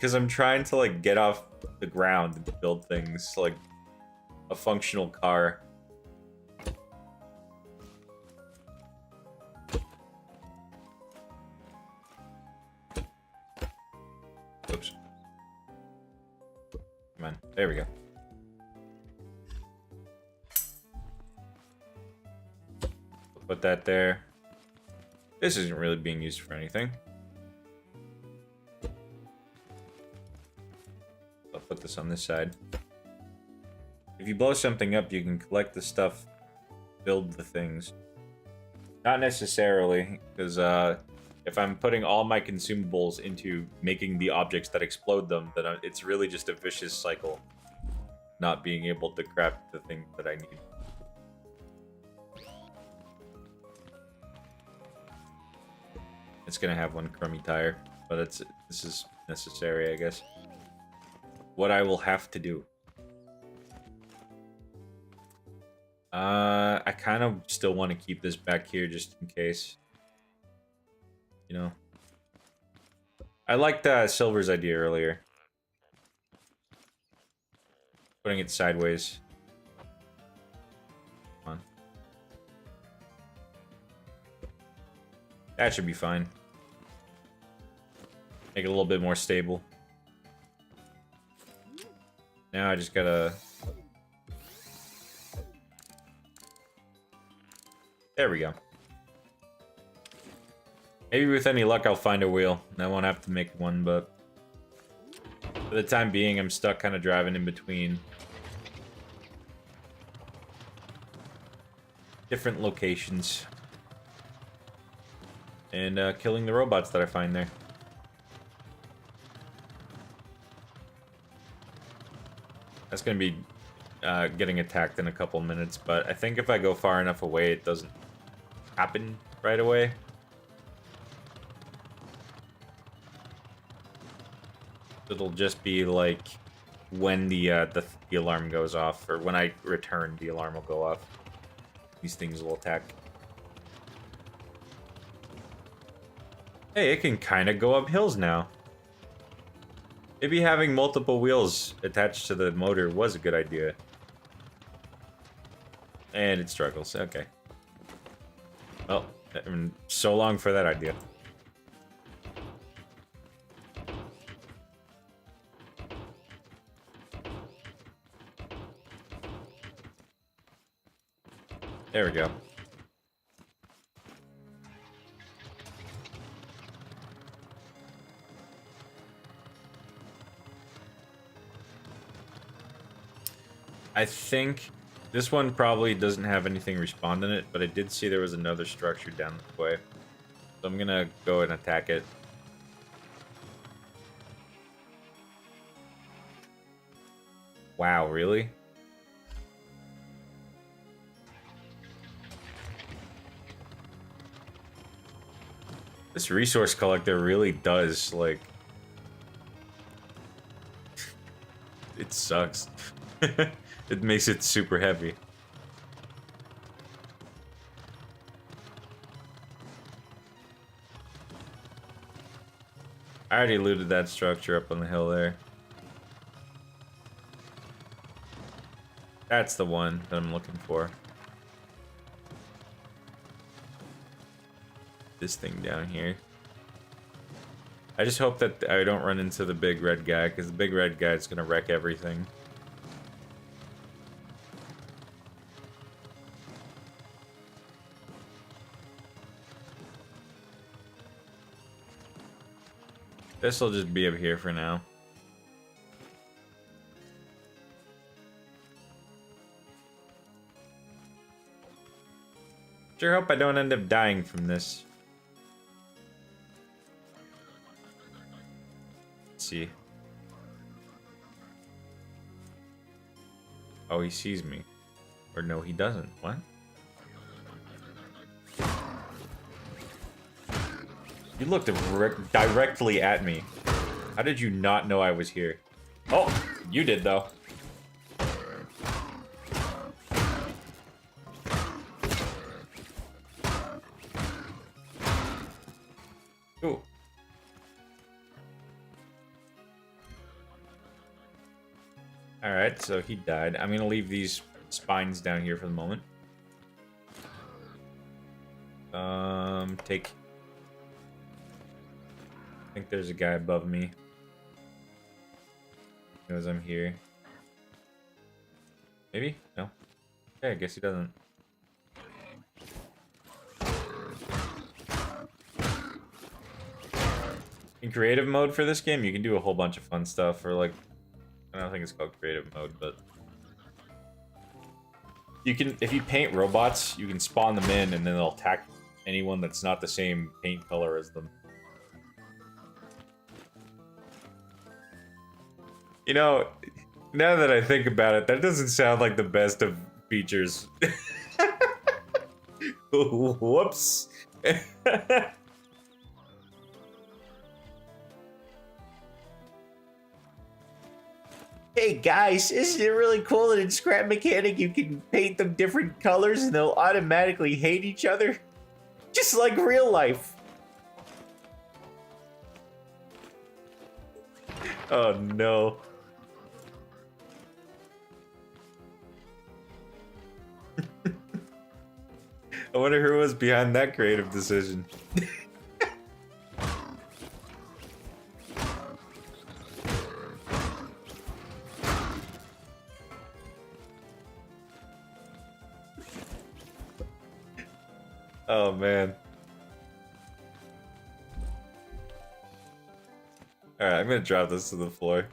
because I'm trying to like get off the ground and build things like a functional car. Oops. Come on, there we go. Put that there. This isn't really being used for anything. I'll put this on this side. If you blow something up, you can collect the stuff, build the things. Not necessarily, because if I'm putting all my consumables into making the objects that explode them, then it's really just a vicious cycle. Not being able to craft the thing that I need. It's gonna have one crummy tire, but this is necessary, I guess. What I will have to do. I kind of still want to keep this back here just in case. You know. I liked Silver's idea earlier. Putting it sideways. Come on. That should be fine. Make it a little bit more stable. Now I just gotta... There we go. Maybe with any luck I'll find a wheel. And I won't have to make one, but... For the time being, I'm stuck kind of driving in between different locations. And killing the robots that I find there. That's gonna be getting attacked in a couple minutes, but I think if I go far enough away, it doesn't happen right away. It'll just be like when the alarm goes off, or when I return, the alarm will go off. These things will attack. Hey, it can kind of go up hills now. Maybe having multiple wheels attached to the motor was a good idea. And it struggles. Okay. Well, I mean, so long for that idea. There we go. I think this one probably doesn't have anything respawned in it, but I did see there was another structure down this way. So I'm gonna go and attack it. Wow, really? This resource collector really does, like... It sucks. It makes it super heavy. I already looted that structure up on the hill there. That's the one that I'm looking for. This thing down here. I just hope that I don't run into the big red guy, because the big red guy is gonna wreck everything. This will just be up here for now. Sure hope I don't end up dying from this. Let's see. Oh, he sees me. Or no, he doesn't. What? You looked directly at me. How did you not know I was here? Oh, you did though. Ooh. Alright, so he died. I'm gonna leave these spines down here for the moment. Take... I think there's a guy above me. He knows I'm here. Maybe? No. Okay, I guess he doesn't. In creative mode for this game, you can do a whole bunch of fun stuff, or like... I don't think it's called creative mode, but... You can, if you paint robots, you can spawn them in and then they'll attack anyone that's not the same paint color as them. You know, now that I think about it, that doesn't sound like the best of features. Whoops. Hey guys, isn't it really cool that in Scrap Mechanic you can paint them different colors and they'll automatically hate each other? Just like real life. Oh no. I wonder who was behind that creative decision. Oh man. Alright, I'm gonna drop this to the floor.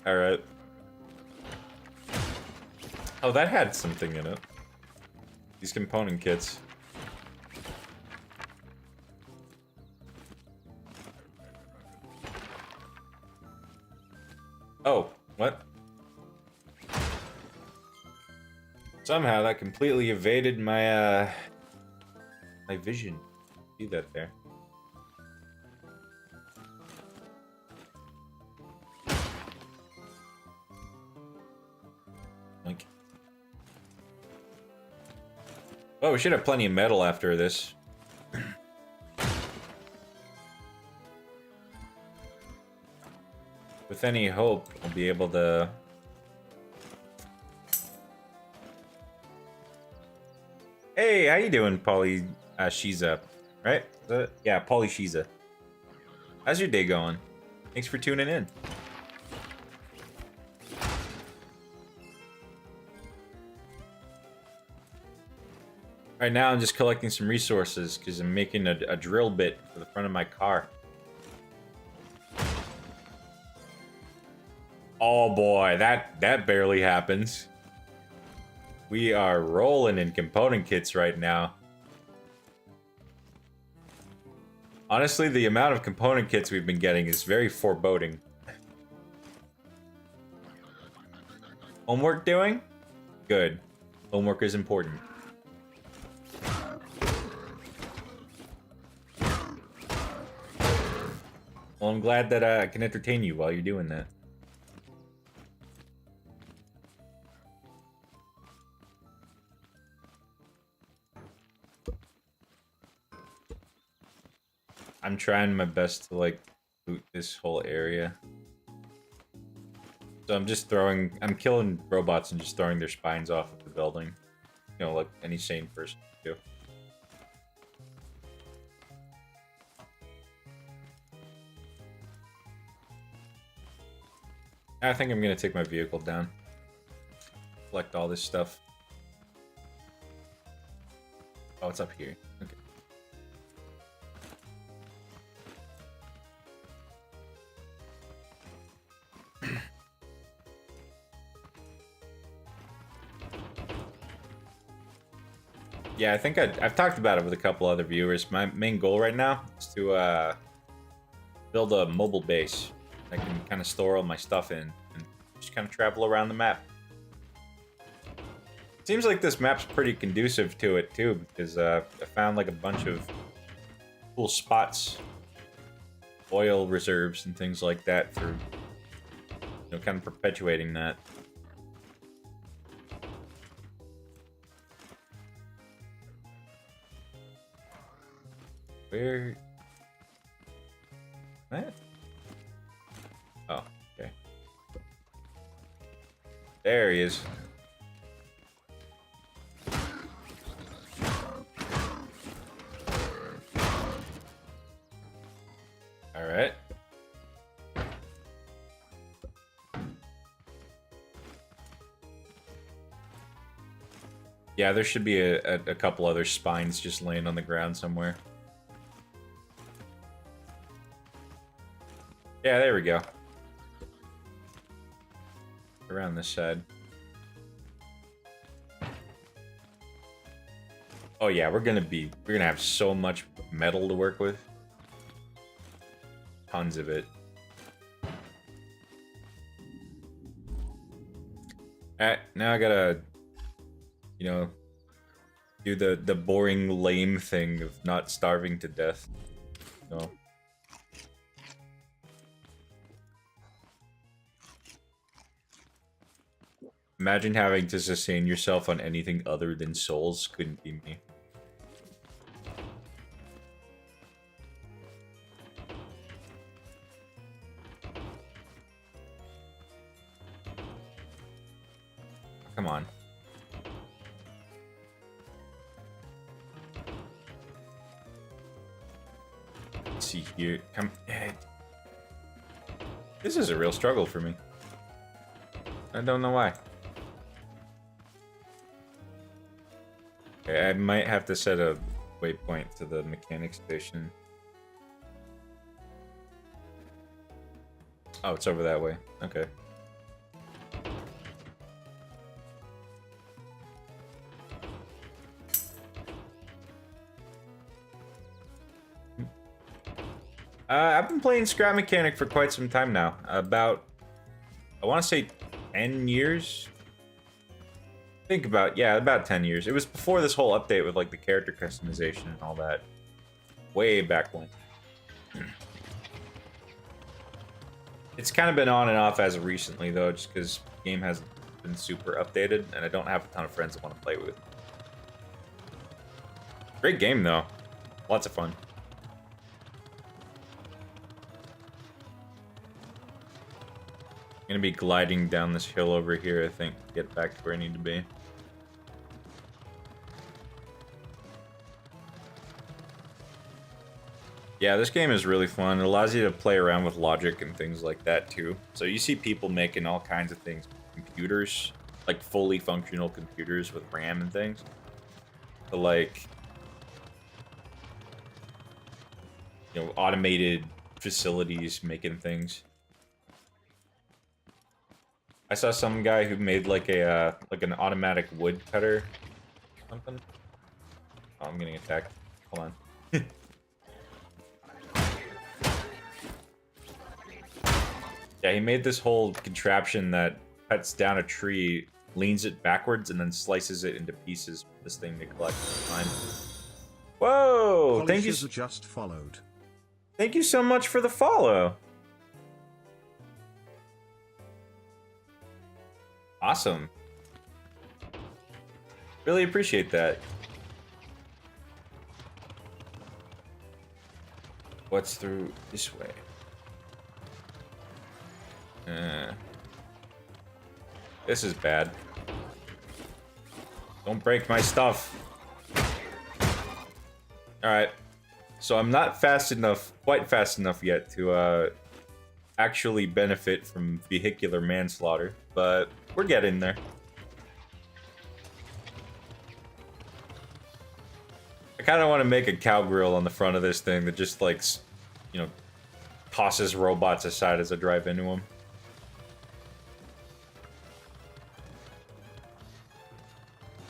Alright. Oh, that had something in it. These component kits. Oh, what? Somehow that completely evaded my, my vision. See that there. Like. Oh, we should have plenty of metal after this. With any hope, we'll be able to... Hey, how you doing, Polly Shiza? Right? Yeah, Polly Shiza. How's your day going? Thanks for tuning in. Right now, I'm just collecting some resources because I'm making a drill bit for the front of my car. Oh boy, that barely happens. We are rolling in component kits right now. Honestly, the amount of component kits we've been getting is very foreboding. Homework doing? Good. Homework is important. Well, I'm glad that I can entertain you while you're doing that. I'm trying my best to, like, loot this whole area. So I'm just throwing... I'm killing robots and just throwing their spines off of the building. You know, like any sane person would do. I think I'm gonna take my vehicle down. Collect all this stuff. Oh, it's up here. Okay. Yeah, I think I've talked about it with a couple other viewers. My main goal right now is to build a mobile base I can kind of store all my stuff in and just kind of travel around the map. Seems like this map's pretty conducive to it too, because I found like a bunch of cool spots, oil reserves and things like that for, you know, kind of perpetuating that. Where? What? Oh, okay. There he is. All right. Yeah, there should be a couple other spines just laying on the ground somewhere. Yeah, there we go. Around this side. Oh yeah, we're gonna have so much metal to work with. Tons of it. Alright, now I gotta, you know, do the boring, lame thing of not starving to death. No. Imagine having to sustain yourself on anything other than souls. Couldn't be me. Come on. Let's see here. Come. This is a real struggle for me. I don't know why. Okay, I might have to set a waypoint to the mechanic station. Oh, it's over that way. Okay. I've been playing Scrap Mechanic for quite some time now. About, I want to say 10 years? Think about, yeah, about 10 years. It was before this whole update with like the character customization and all that. Way back when. It's kind of been on and off as of recently though, just because the game hasn't been super updated and I don't have a ton of friends that want to play with. Great game though. Lots of fun. I'm gonna be gliding down this hill over here, I think, to get back to where I need to be. Yeah, this game is really fun. It allows you to play around with logic and things like that, too. So you see people making all kinds of things. Computers, like fully functional computers with RAM and things. So, like, you know, automated facilities making things. I saw some guy who made like a like an automatic wood cutter or something. Oh, I'm getting attacked. Hold on. Yeah, he made this whole contraption that cuts down a tree, leans it backwards, and then slices it into pieces for this thing to collect. Fine. Whoa! Thank you. Just followed. Thank you so much for the follow. Awesome. Really appreciate that. What's through this way? This is bad. Don't break my stuff. Alright. So I'm not fast enough, quite fast enough yet to actually benefit from vehicular manslaughter, but we're getting there. I kind of want to make a cow grill on the front of this thing that just, like, you know, tosses robots aside as I drive into them.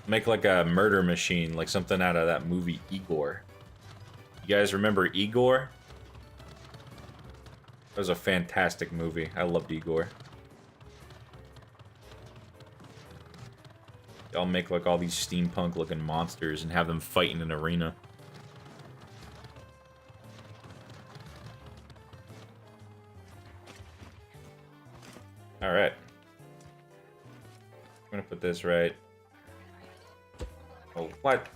Make like a murder machine, like something out of that movie Igor. You guys remember Igor? That was a fantastic movie. I loved Igor. I'll make like all these steampunk looking monsters and have them fight in an arena. Alright. I'm gonna put this right. Oh, what?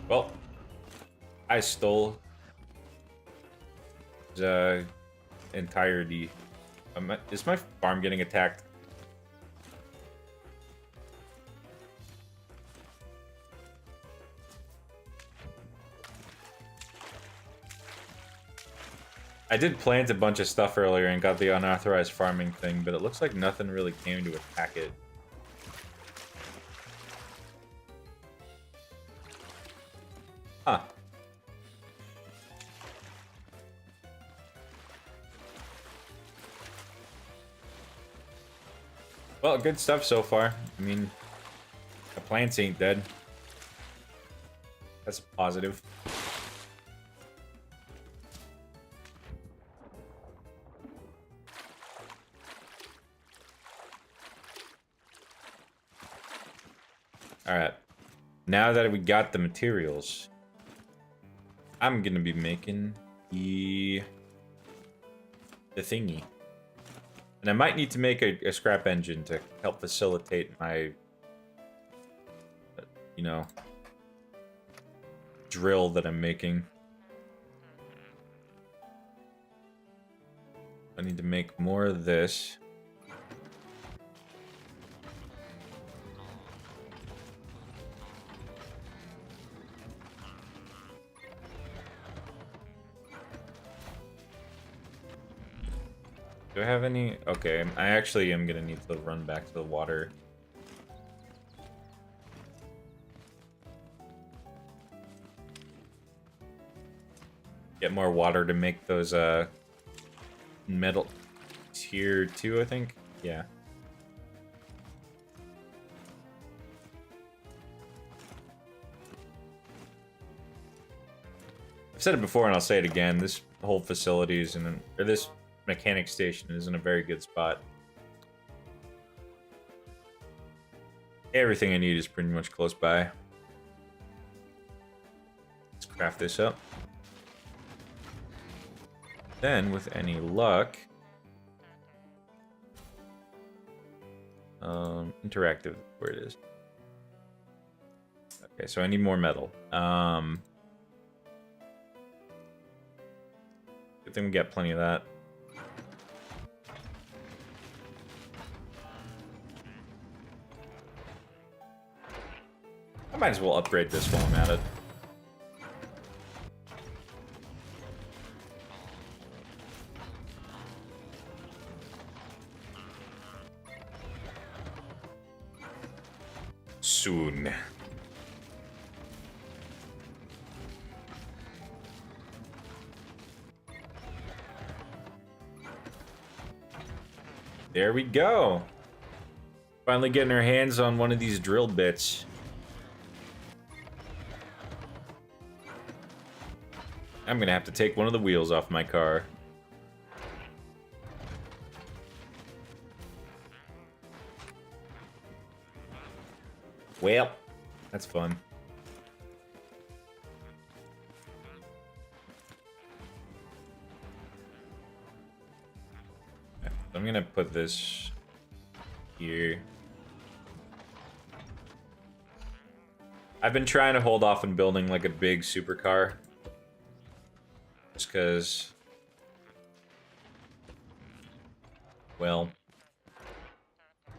Well, I stole the entirety. Is my farm getting attacked? I did plant a bunch of stuff earlier and got the unauthorized farming thing, but it looks like nothing really came to attack it. Huh. Well, good stuff so far. I mean, the plants ain't dead. That's positive. Alright. Now that we got the materials, I'm gonna be making the thingy. And I might need to make a scrap engine to help facilitate my, you know, drill that I'm making. I need to make more of this. Do I have any? Okay, I actually am gonna need to run back to the water. Get more water to make those metal tier 2, I think. Yeah. I've said it before and I'll say it again. This whole facility is in, or this mechanic station is in a very good spot. Everything I need is pretty much close by. Let's craft this up. Then, with any luck, interactive, where it is. Okay, so I need more metal. Good thing we got plenty of that. I might as well upgrade this while I'm at it. Soon. There we go. Finally getting our hands on one of these drill bits. I'm gonna have to take one of the wheels off my car. Well, that's fun. I'm gonna put this here. I've been trying to hold off on building like a big supercar. Just because, well,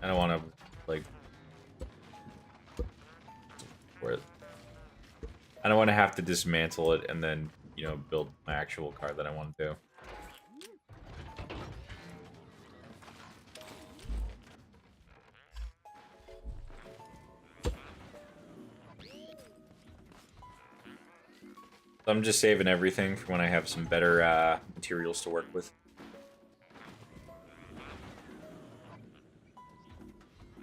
I don't want to, like, I don't want to have to dismantle it and then, you know, build my actual car that I want to do. So I'm just saving everything for when I have some better materials to work with.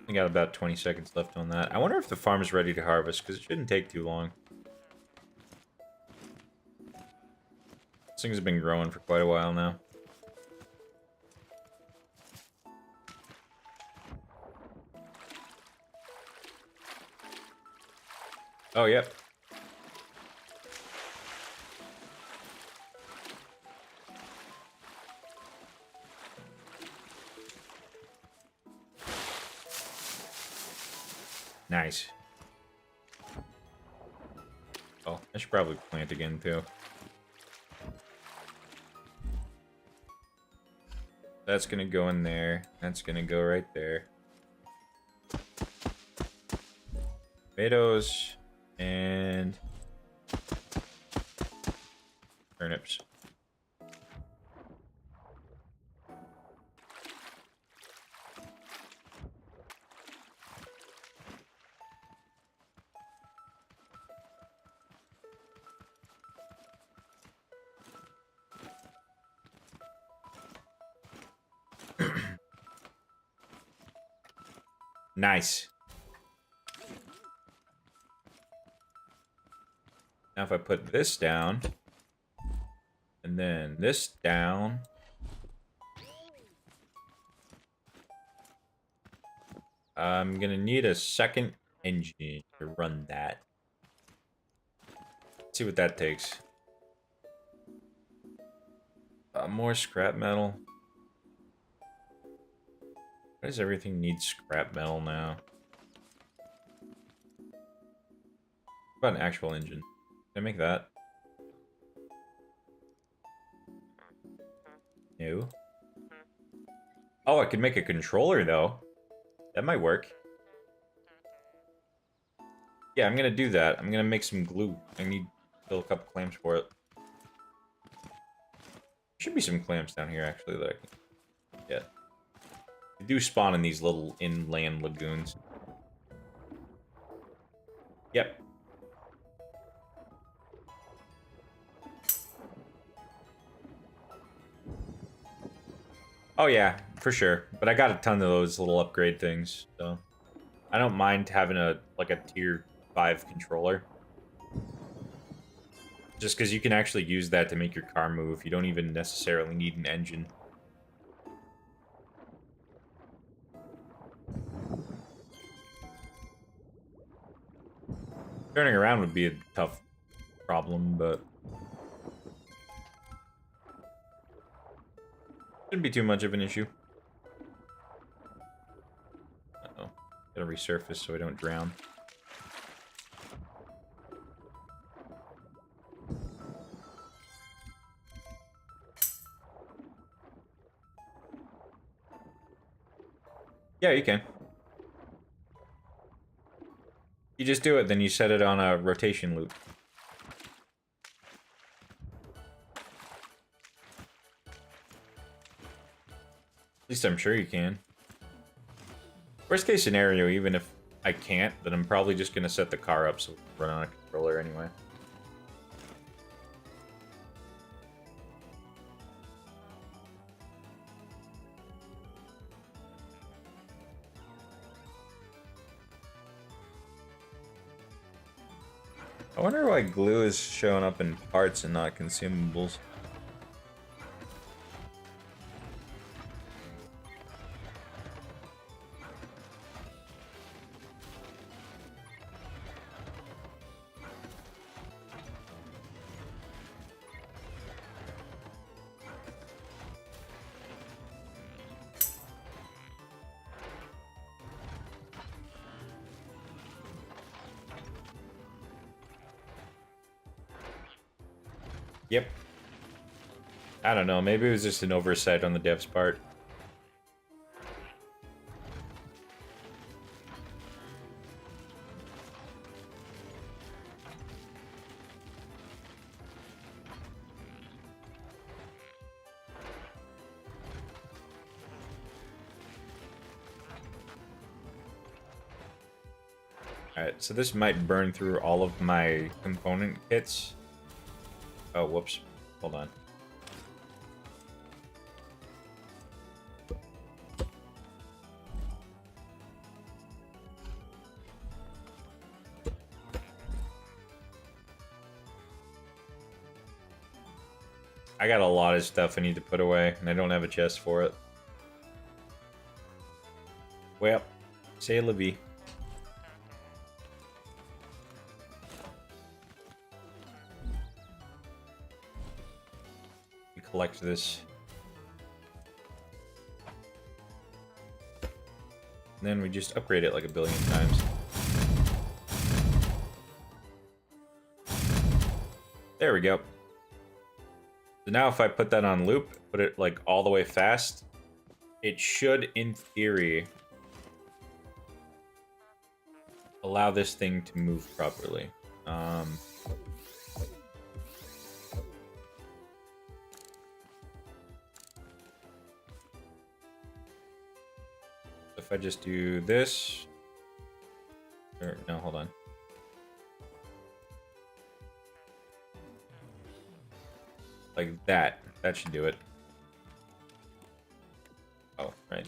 I got about 20 seconds left on that. I wonder if the farm is ready to harvest, because it shouldn't take too long. This thing's been growing for quite a while now. Oh, yep. Nice. Oh. should probably plant again, too. That's gonna go in there. That's gonna go right there. Tomatoes and turnips. Nice. Now if I put this down, and then this down, I'm gonna need a second engine to run that. Let's see what that takes. More scrap metal. Why does everything need scrap metal now? What about an actual engine? Can I make that? No. Oh, I could make a controller, though. That might work. Yeah, I'm gonna do that. I'm gonna make some glue. I need to fill a couple clamps for it. Should be some clamps down here, actually, that I can get. They do spawn in these little inland lagoons. Yep. Oh yeah, for sure. But I got a ton of those little upgrade things, so I don't mind having a tier 5 controller. Just because you can actually use that to make your car move. You don't even necessarily need an engine. Turning around would be a tough problem, but shouldn't be too much of an issue. Uh-oh. Gotta resurface so I don't drown. Yeah, you can. You just do it, then you set it on a rotation loop. At least I'm sure you can. Worst case scenario, even if I can't, then I'm probably just gonna set the car up so we can run on a controller anyway. I wonder why glue is showing up in parts and not consumables. Yep. I don't know, maybe it was just an oversight on the dev's part. Alright, so this might burn through all of my component kits. Oh, whoops. Hold on. I got a lot of stuff I need to put away, and I don't have a chest for it. Well, say la vie. Collect this. And then we just upgrade it like a billion times. There we go. So now if I put that on loop, put it like all the way fast, it should, in theory, allow this thing to move properly. If I just do this, or no, hold on. Like that. That should do it. Oh, right.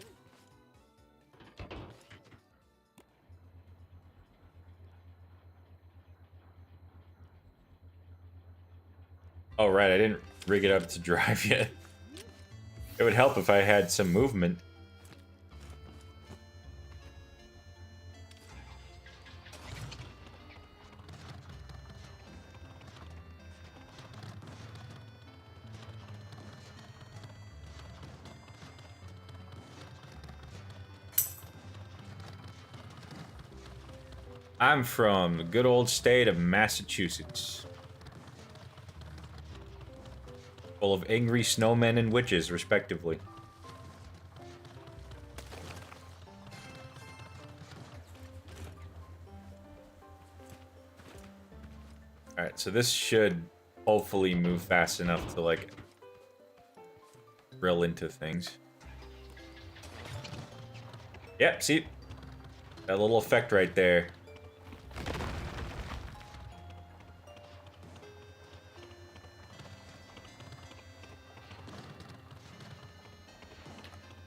Oh, right. I didn't rig it up to drive yet. It would help if I had some movement. I'm from the good old state of Massachusetts. Full of angry snowmen and witches, respectively. Alright, so this should hopefully move fast enough to, like, drill into things. Yep, see? That little effect right there.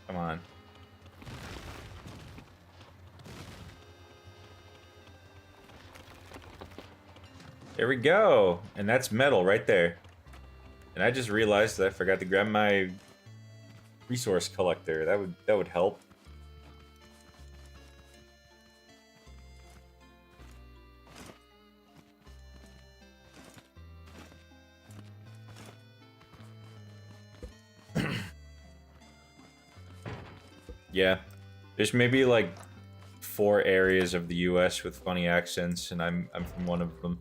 Come on. There we go. And that's metal right there. And I just realized that I forgot to grab my resource collector. That would help. Yeah. There's maybe like 4 areas of the US with funny accents, and I'm from one of them.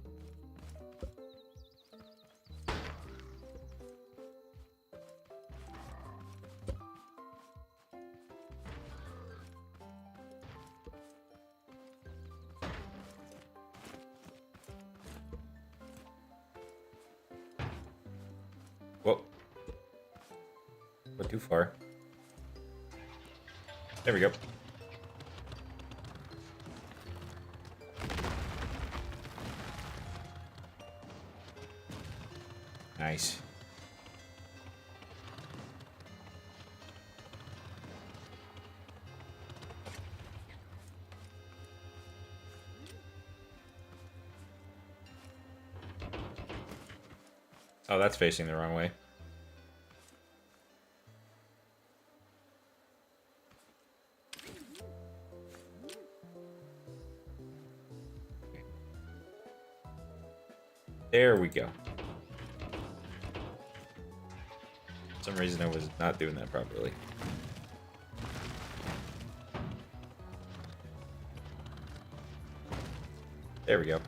Whoa. Went too far. There we go. Nice. Oh, that's facing the wrong way. There we go. For some reason I was not doing that properly. There we go.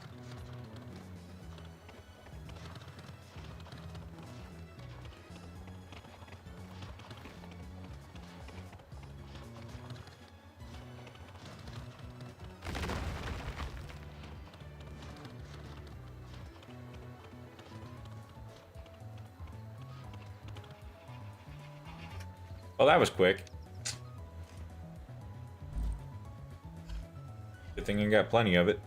Well, that was quick. Good thing you got plenty of it.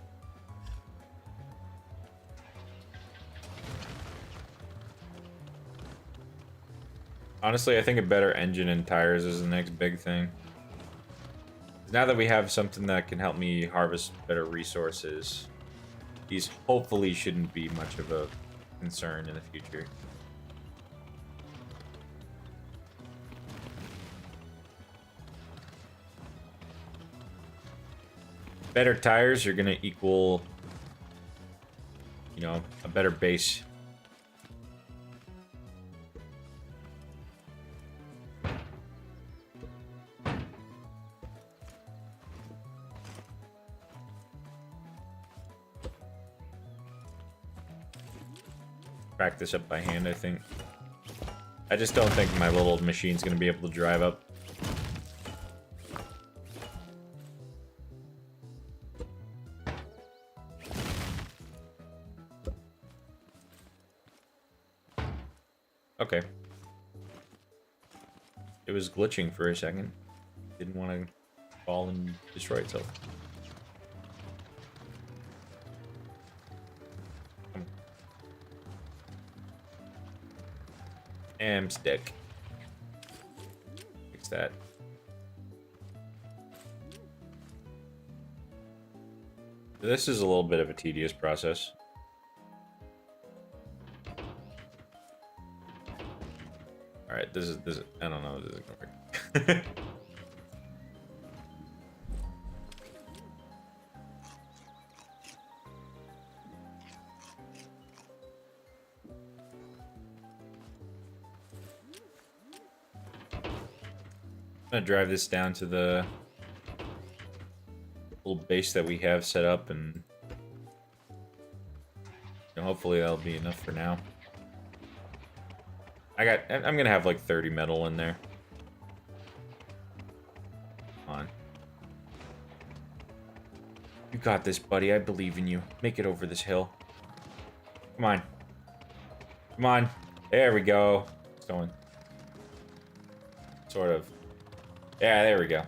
Honestly, I think a better engine and tires is the next big thing. Now that we have something that can help me harvest better resources, these hopefully shouldn't be much of a concern in the future. Better tires are gonna equal, you know, a better base. crack this up by hand, I think. I just don't think my little machine's gonna be able to drive up. Okay. It was glitching for a second. Didn't want to fall and destroy itself. Stick. Fix that. This is a little bit of a tedious process. Alright, this is I don't know if this is gonna work. I'm gonna drive this down to the little base that we have set up, and hopefully that'll be enough for now. I'm gonna have like 30 metal in there. Come on. You got this, buddy. I believe in you. Make it over this hill. Come on. Come on. There we go. It's going. Sort of. Yeah, there we go.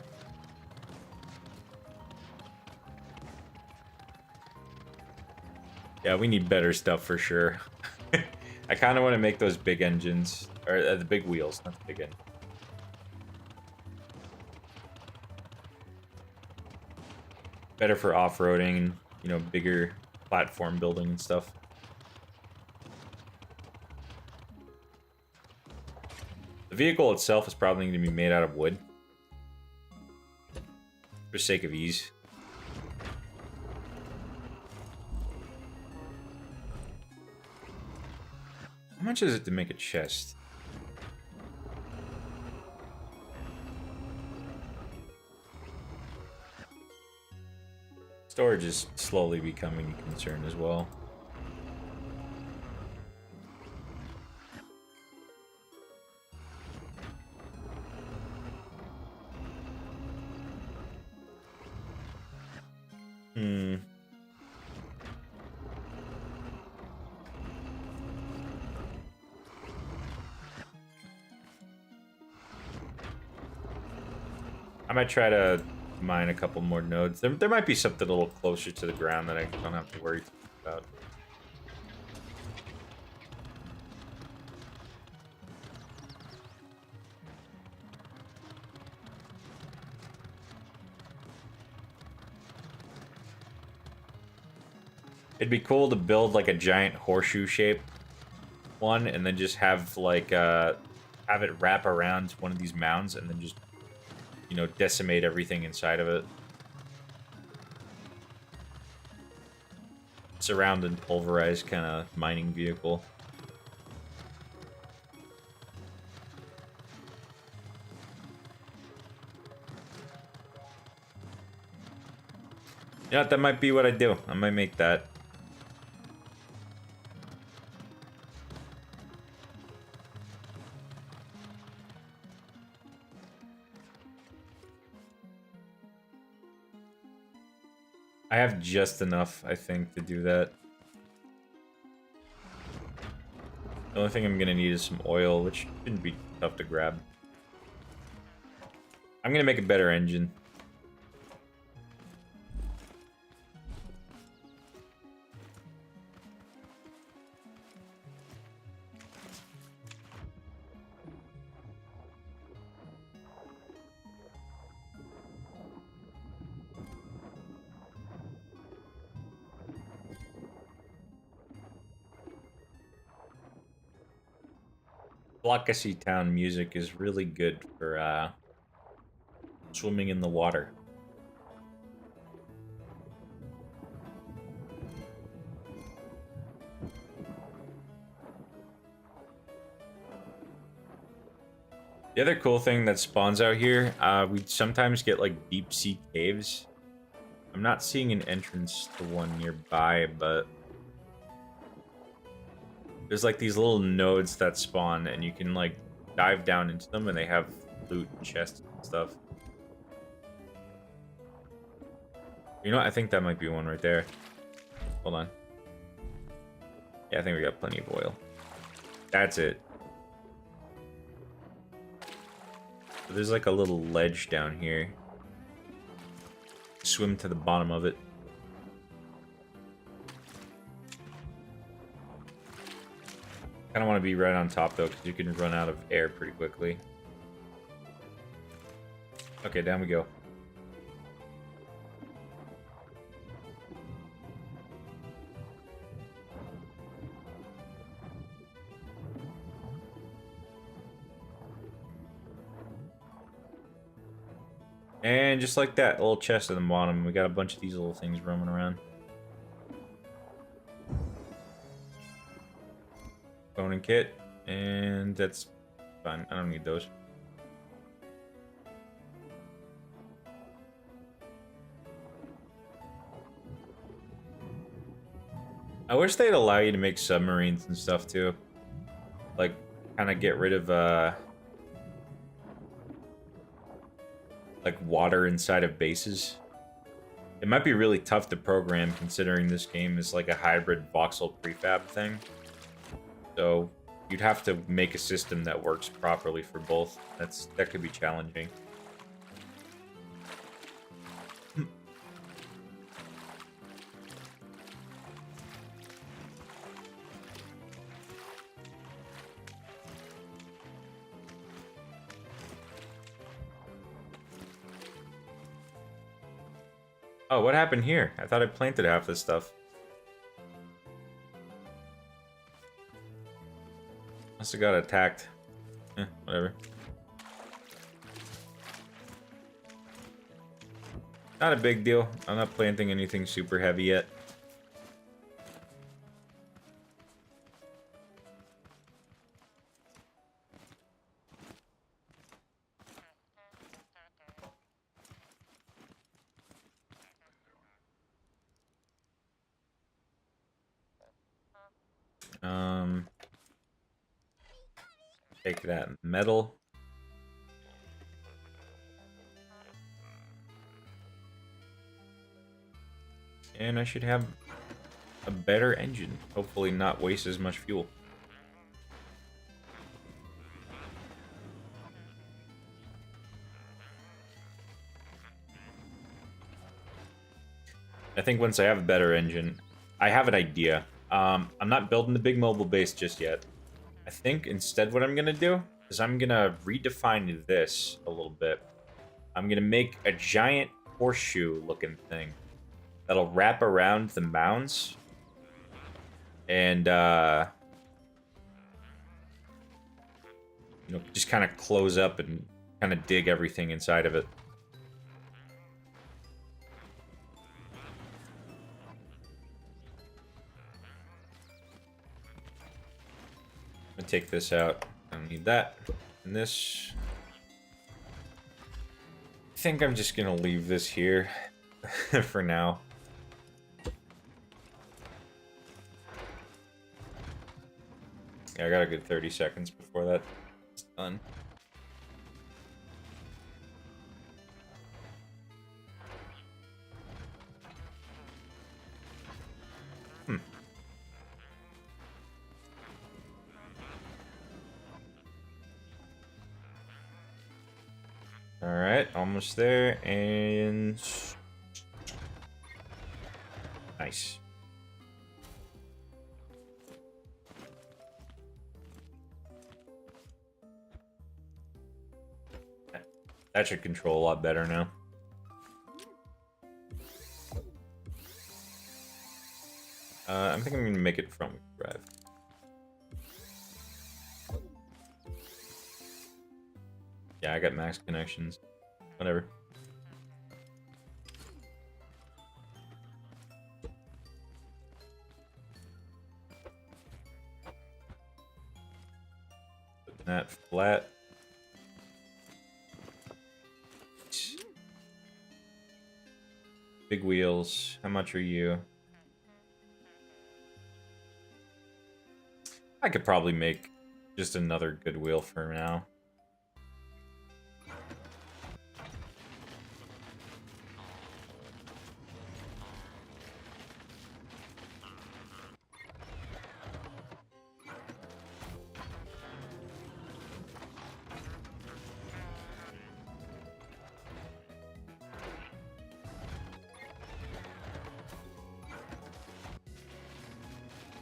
Yeah, we need better stuff for sure. I kind of want to make those big engines, or the big wheels, not the big end. Better for off-roading, you know, bigger platform building and stuff. The vehicle itself is probably going to be made out of wood. For sake of ease. How much is it to make a chest? Storage is slowly becoming a concern as well. I might try to mine a couple more nodes. There might be something a little closer to the ground that I don't have to worry about. It'd be cool to build like a giant horseshoe shape one and then just have like have it wrap around one of these mounds and then just, you know, decimate everything inside of it. Surround and pulverize kind of mining vehicle. You know what, that might be what I do. I might make that. I have just enough, I think, to do that. The only thing I'm gonna need is some oil, which shouldn't be tough to grab. I'm gonna make a better engine. Blockacy Town music is really good for swimming in the water. The other cool thing that spawns out here, we sometimes get like deep sea caves. I'm not seeing an entrance to one nearby, but There's like these little nodes that spawn, and you can like dive down into them, and they have loot and chests and stuff. You know what? I think that might be one right there. Hold on. Yeah, I think we got plenty of oil. That's it. So there's like a little ledge down here. Swim to the bottom of it. Kind of want to be right on top though, because you can run out of air pretty quickly. Okay, down we go. And just like that, little chest at the bottom, we got a bunch of these little things roaming around. Bone and kit, and that's fine. I don't need those. I wish they'd allow you to make submarines and stuff too. Like, kind of get rid of like water inside of bases. It might be really tough to program considering this game is like a hybrid voxel prefab thing. So you'd have to make a system that works properly for both. That could be challenging. Oh, what happened here? I thought I planted half this stuff. Must have got attacked. Whatever. Not a big deal. I'm not planting anything super heavy yet. Take that metal. And I should have a better engine. Hopefully not waste as much fuel. I think once I have a better engine, I have an idea. I'm not building the big mobile base just yet. I think instead what I'm going to do is I'm going to redefine this a little bit. I'm going to make a giant horseshoe looking thing that'll wrap around the mounds. And, you know, just kind of close up and kind of dig everything inside of it. I'm gonna take this out. I don't need that. And this. I think I'm just gonna leave this here for now. Yeah, I got a good 30 seconds before that's done. Alright, almost there, and... Nice. That should control a lot better now. I think I'm gonna make it front wheel drive. Yeah, I got max connections. Whatever. Putting that flat. Big wheels. How much are you? I could probably make just another good wheel for now.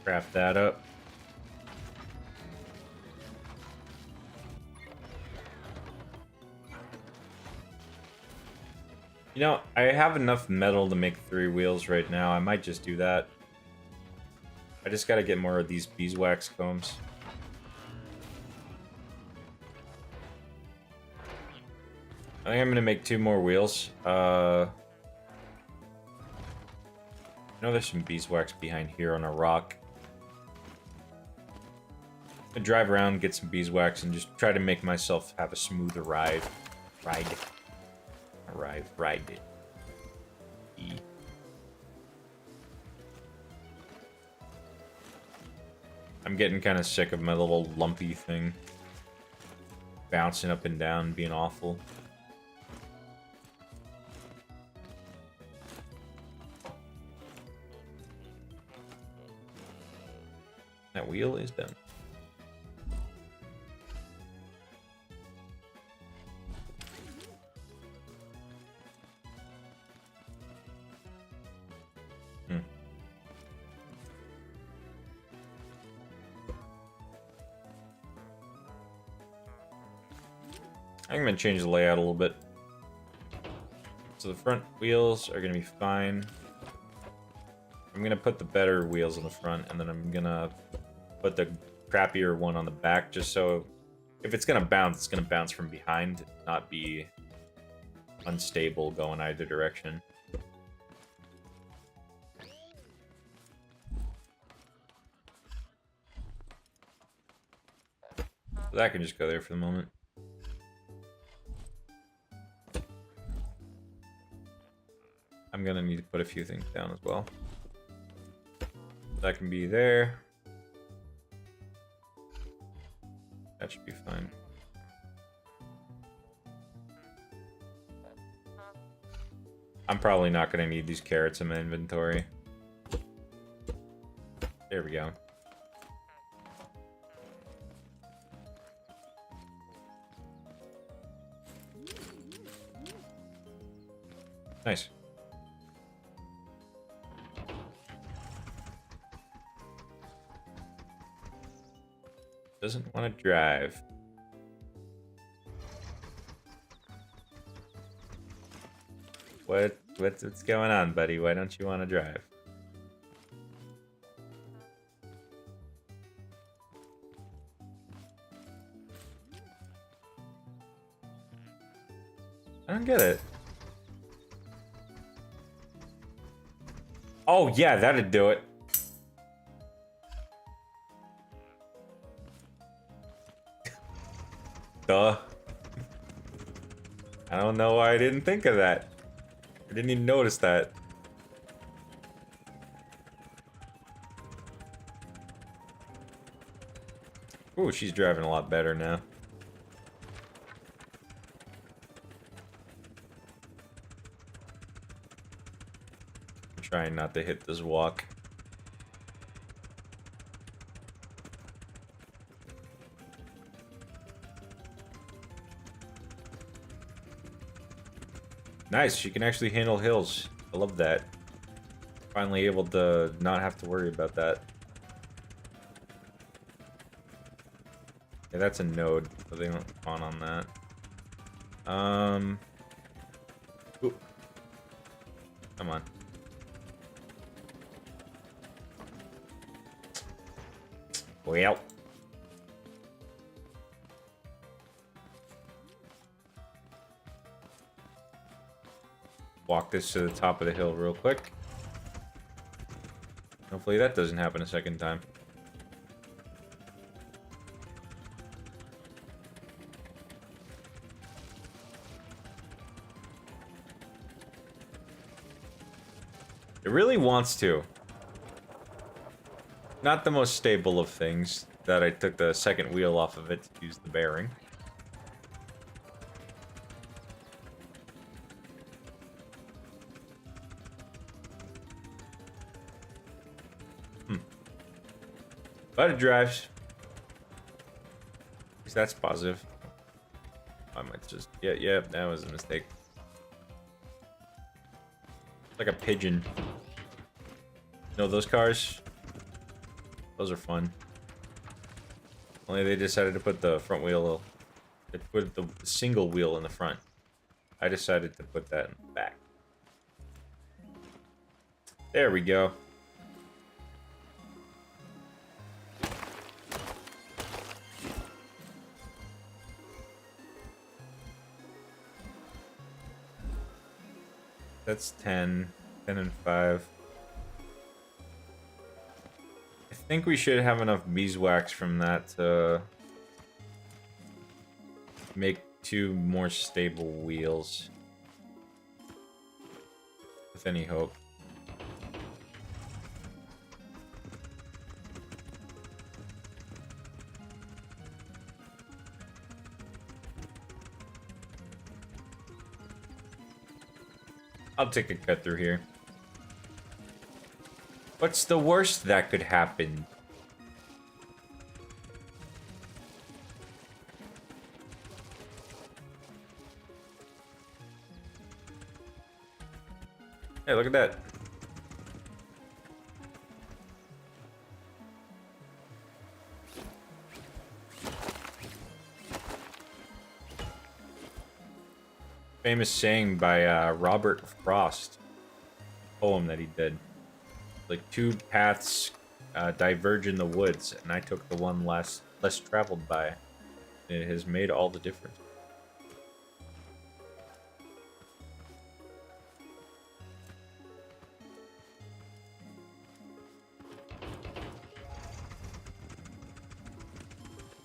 Craft that up. You know, I have enough metal to make 3 wheels right now. I might just do that. I just gotta get more of these beeswax combs. I think I'm gonna make 2 more wheels. I know there's some beeswax behind here on a rock. I drive around, get some beeswax, and just try to make myself have a smoother ride. Ride it. I'm getting kind of sick of my little lumpy thing. Bouncing up and down, being awful. That wheel is done. I'm going to change the layout a little bit. So the front wheels are going to be fine. I'm going to put the better wheels on the front, and then I'm going to put the crappier one on the back, just so if it's going to bounce from behind, not be unstable going either direction. So that can just go there for the moment. I'm gonna need to put a few things down as well. That can be there. That should be fine. I'm probably not gonna need these carrots in my inventory. There we go. Nice. Doesn't want to drive. What's going on, buddy? Why don't you want to drive? I don't get it. Oh yeah, that'd do it. Duh. I don't know why I didn't think of that. I didn't even notice that. Ooh, she's driving a lot better now. I'm trying not to hit this walk. Nice, she can actually handle hills. I love that. Finally able to not have to worry about that. Yeah, that's a node, so they don't spawn on that. Ooh. Come on. Well. Walk this to the top of the hill real quick. Hopefully that doesn't happen a second time. It really wants to. Not the most stable of things. that I took the second wheel off of it to use the bearing. But it drives. At least that's positive. I might just... Yeah, that was a mistake. It's like a pigeon. No, those cars... Those are fun. Only they decided to put the front wheel... They put the single wheel in the front. I decided to put that in the back. There we go. That's 10. 10 and 5. I think we should have enough beeswax from that to make 2 more stable wheels. With any hope. I'll take a cut through here. What's the worst that could happen? Hey, look at that. Famous saying by Robert Frost. Poem that he did. Like 2 paths diverge in the woods, and I took the one less traveled by. It has made all the difference.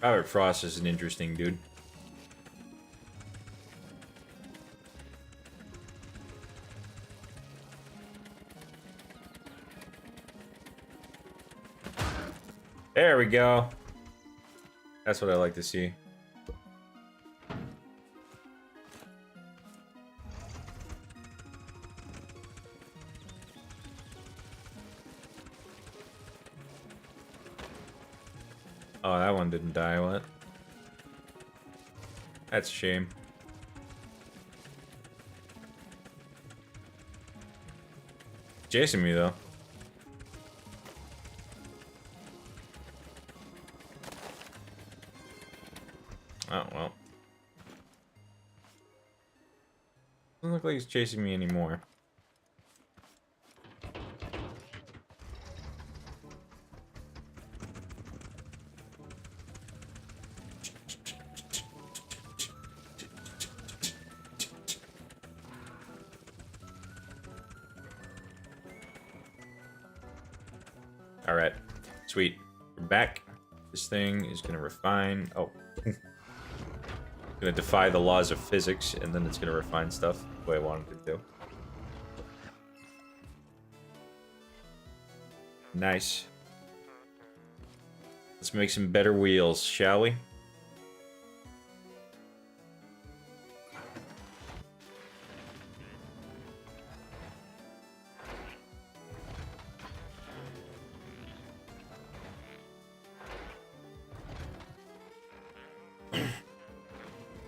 Robert Frost is an interesting dude. There we go. That's what I like to see. Oh, that one didn't die, what? That's a shame. Chasing me, though. Oh, well. Doesn't look like he's chasing me anymore. Alright. Sweet. We're back. This thing is gonna refine. Oh. Gonna defy the laws of physics, and then it's gonna refine stuff the way I want it to. Nice. Let's make some better wheels, shall we?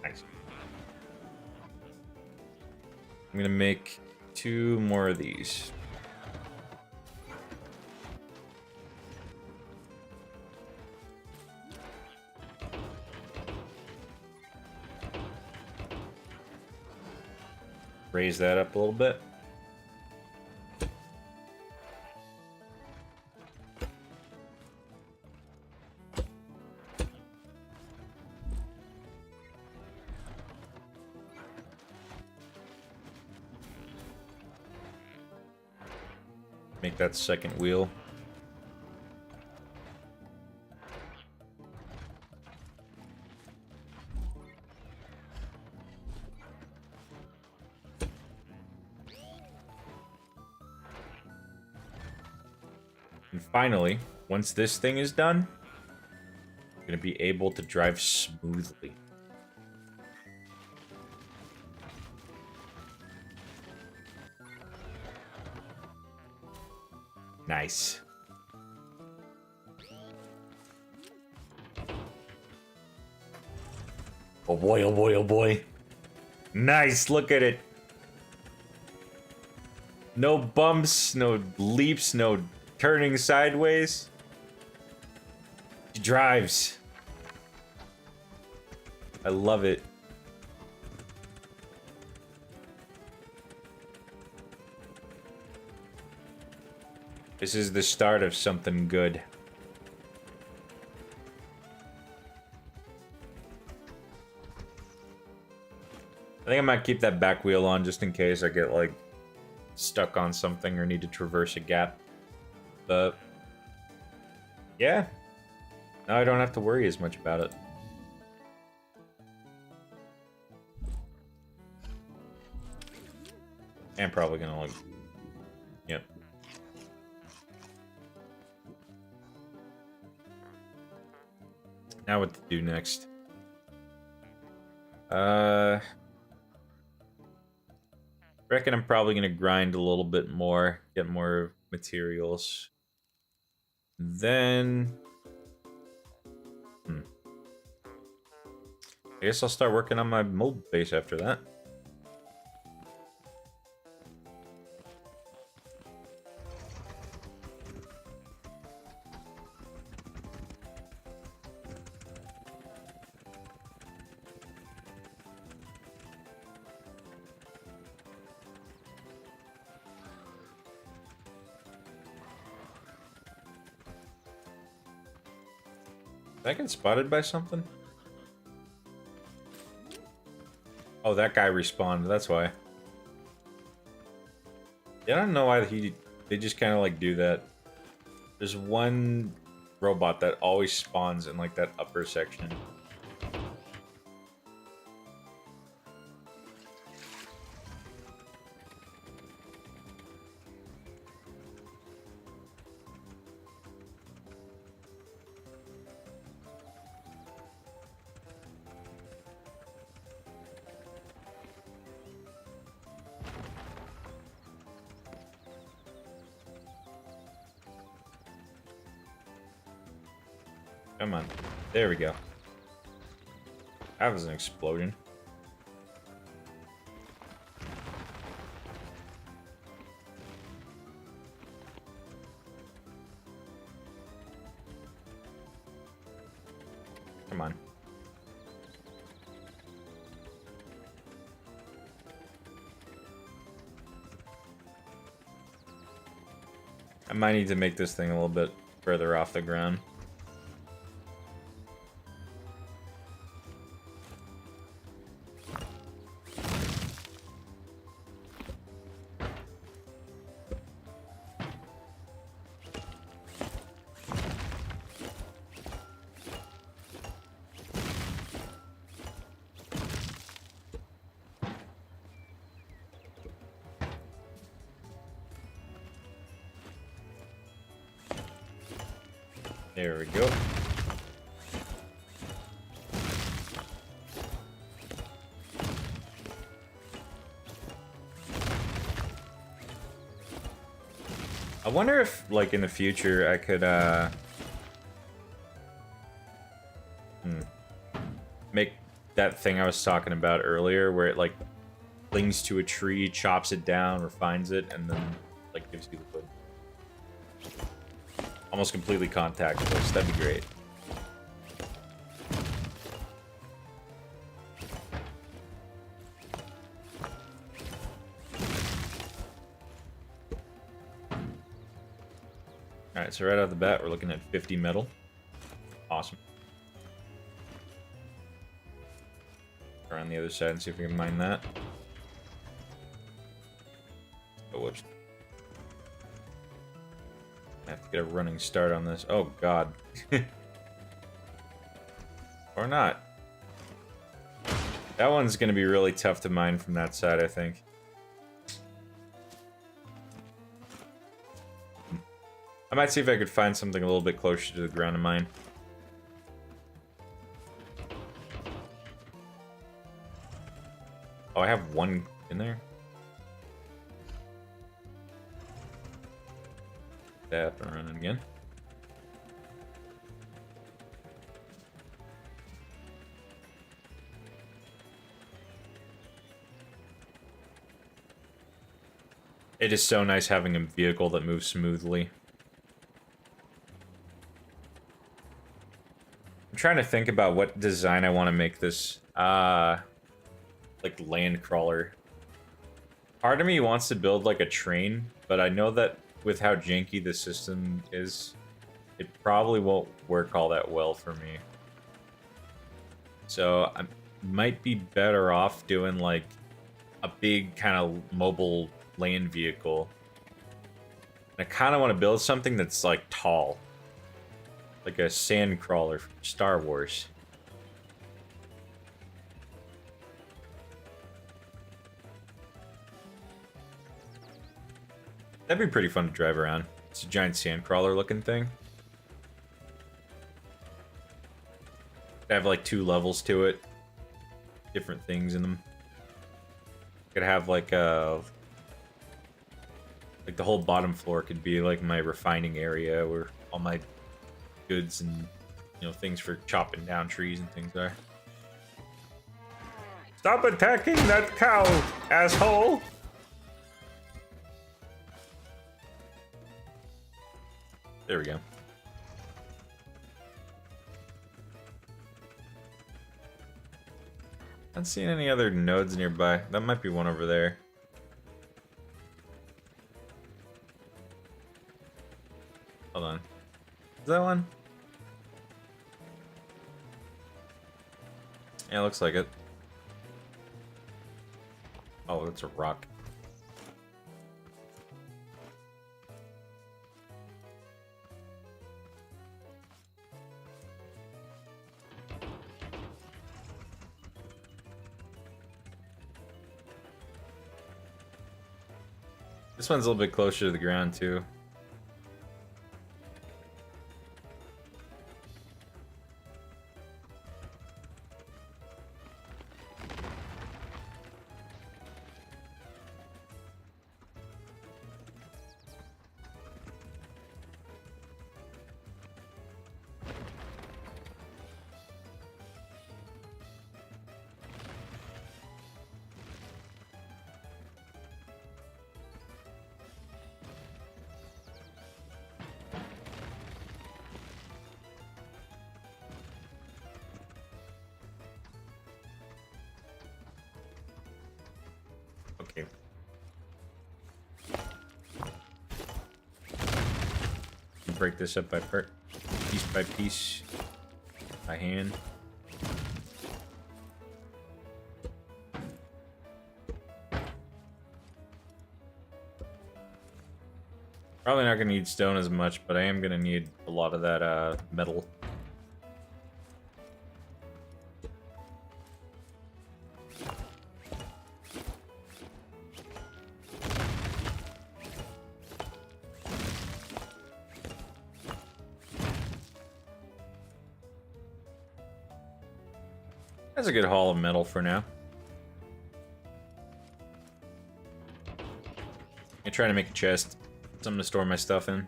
Nice. I'm gonna make 2 more of these. Raise that up a little bit. Make that second wheel. And finally, once this thing is done, going to be able to drive smoothly. Nice. Oh boy, oh boy, oh boy. Nice, look at it. No bumps, no leaps, no turning sideways. He drives. I love it. This is the start of something good. I think I might keep that back wheel on just in case I get, like, stuck on something or need to traverse a gap. But, yeah. Now I don't have to worry as much about it. I'm probably gonna, like, yep. Now what to do next? Reckon I'm probably gonna grind a little bit more, get more materials. Then, I guess I'll start working on my mold base after that. Did I get spotted by something? Oh, that guy respawned, that's why. Yeah, I don't know why they just kind of like do that. There's one robot that always spawns in like that upper section. Come on. There we go. That was an explosion. Come on. I might need to make this thing a little bit further off the ground. There we go. I wonder if, like, in the future I could, make that thing I was talking about earlier, where it, like, clings to a tree, chops it down, refines it, and then, like, gives you the wood. Almost completely contactless. That'd be great. Alright, so right off the bat, we're looking at 50 metal. Awesome. Around the other side and see if we can mine that. Oh, whoops. I have to get a running start on this. Oh, God. Or not. That one's going to be really tough to mine from that side, I think. I might see if I could find something a little bit closer to the ground to mine. Oh, I have one in there. That and running again. It is so nice having a vehicle that moves smoothly. I'm trying to think about what design I want to make this. Like land crawler. Part of me wants to build like a train, but I know that with how janky the system is, it probably won't work all that well for me. So I might be better off doing like a big kind of mobile land vehicle. And I kind of want to build something that's like tall. Like a sand crawler from Star Wars. That'd be pretty fun to drive around. It's a giant sand crawler looking thing. They have like 2 levels to it. Different things in them. Could have like the whole bottom floor could be like my refining area where all my goods and, you know, things for chopping down trees and things are. Stop attacking that cow, asshole! There we go. Not seeing any other nodes nearby. That might be one over there. Hold on. Is that one? Yeah, it looks like it. Oh, it's a rock. This one's a little bit closer to the ground, too. Okay. Break this up by piece by piece, by hand. Probably not gonna need stone as much, but I am gonna need a lot of that metal. That's a good haul of metal for now. I'm trying to make a chest, something to store my stuff in.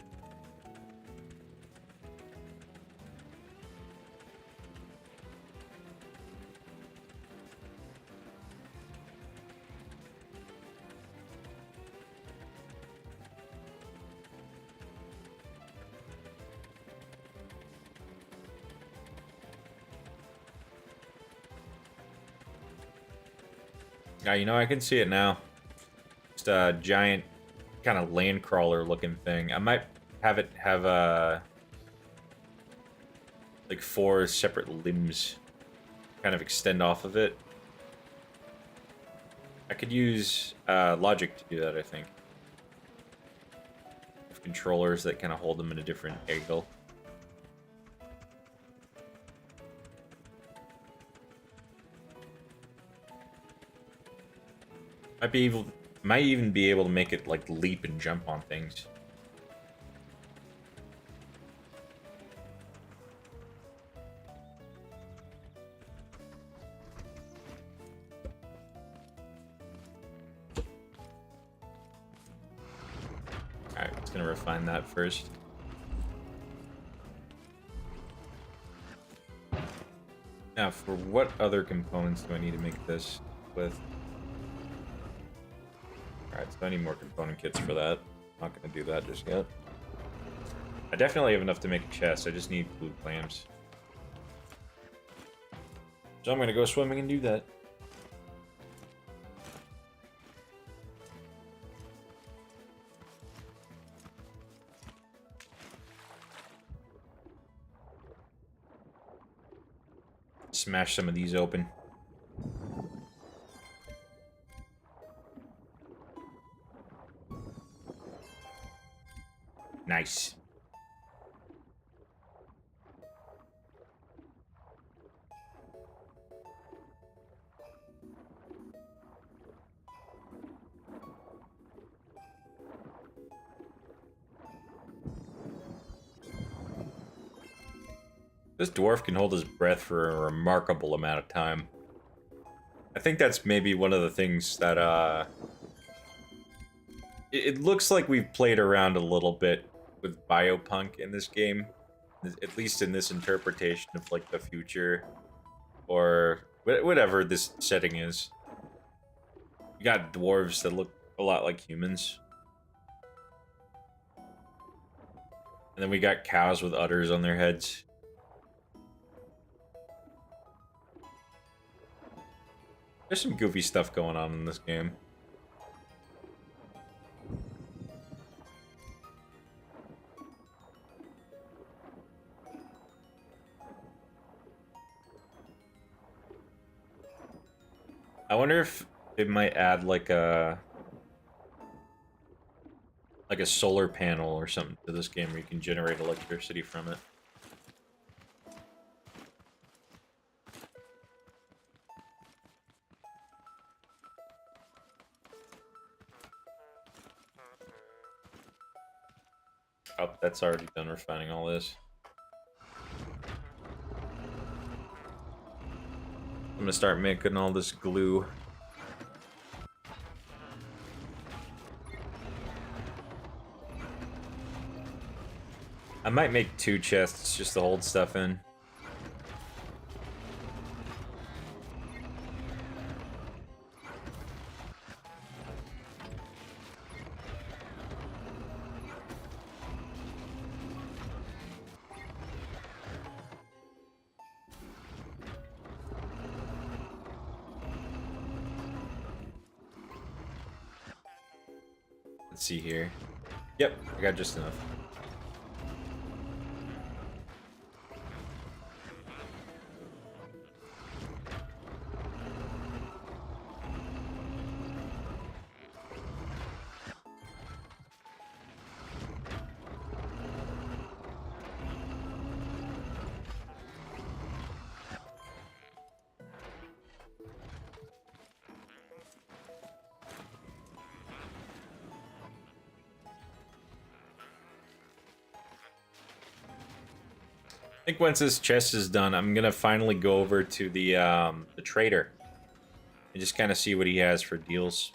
Yeah, you know, I can see it now. Just a giant kind of land crawler looking thing. I might have it have like 4 separate limbs kind of extend off of it. I could use logic to do that, I think. With controllers that kind of hold them in a different angle. Might even be able to make it like leap and jump on things. Just gonna refine that first. Now, for what other components do I need to make this with? Alright, so I need more component kits for that. Not gonna do that just yet. I definitely have enough to make a chest, I just need blue clams. So I'm gonna go swimming and do that. Smash some of these open. Nice. This dwarf can hold his breath for a remarkable amount of time. I think that's maybe one of the things that, it looks like we've played around a little bit with biopunk in this game. At least in this interpretation of, like, the future. Or whatever this setting is. You got dwarves that look a lot like humans. And then we got cows with udders on their heads. There's some goofy stuff going on in this game. I wonder if it might add like a solar panel or something to this game where you can generate electricity from it. Oh, that's already done refining all this. I'm gonna start making all this glue. I might make 2 chests just to hold stuff in. Let's see here. Yep, I got just enough. I think once this chest is done, I'm gonna finally go over to the trader and just kind of see what he has for deals.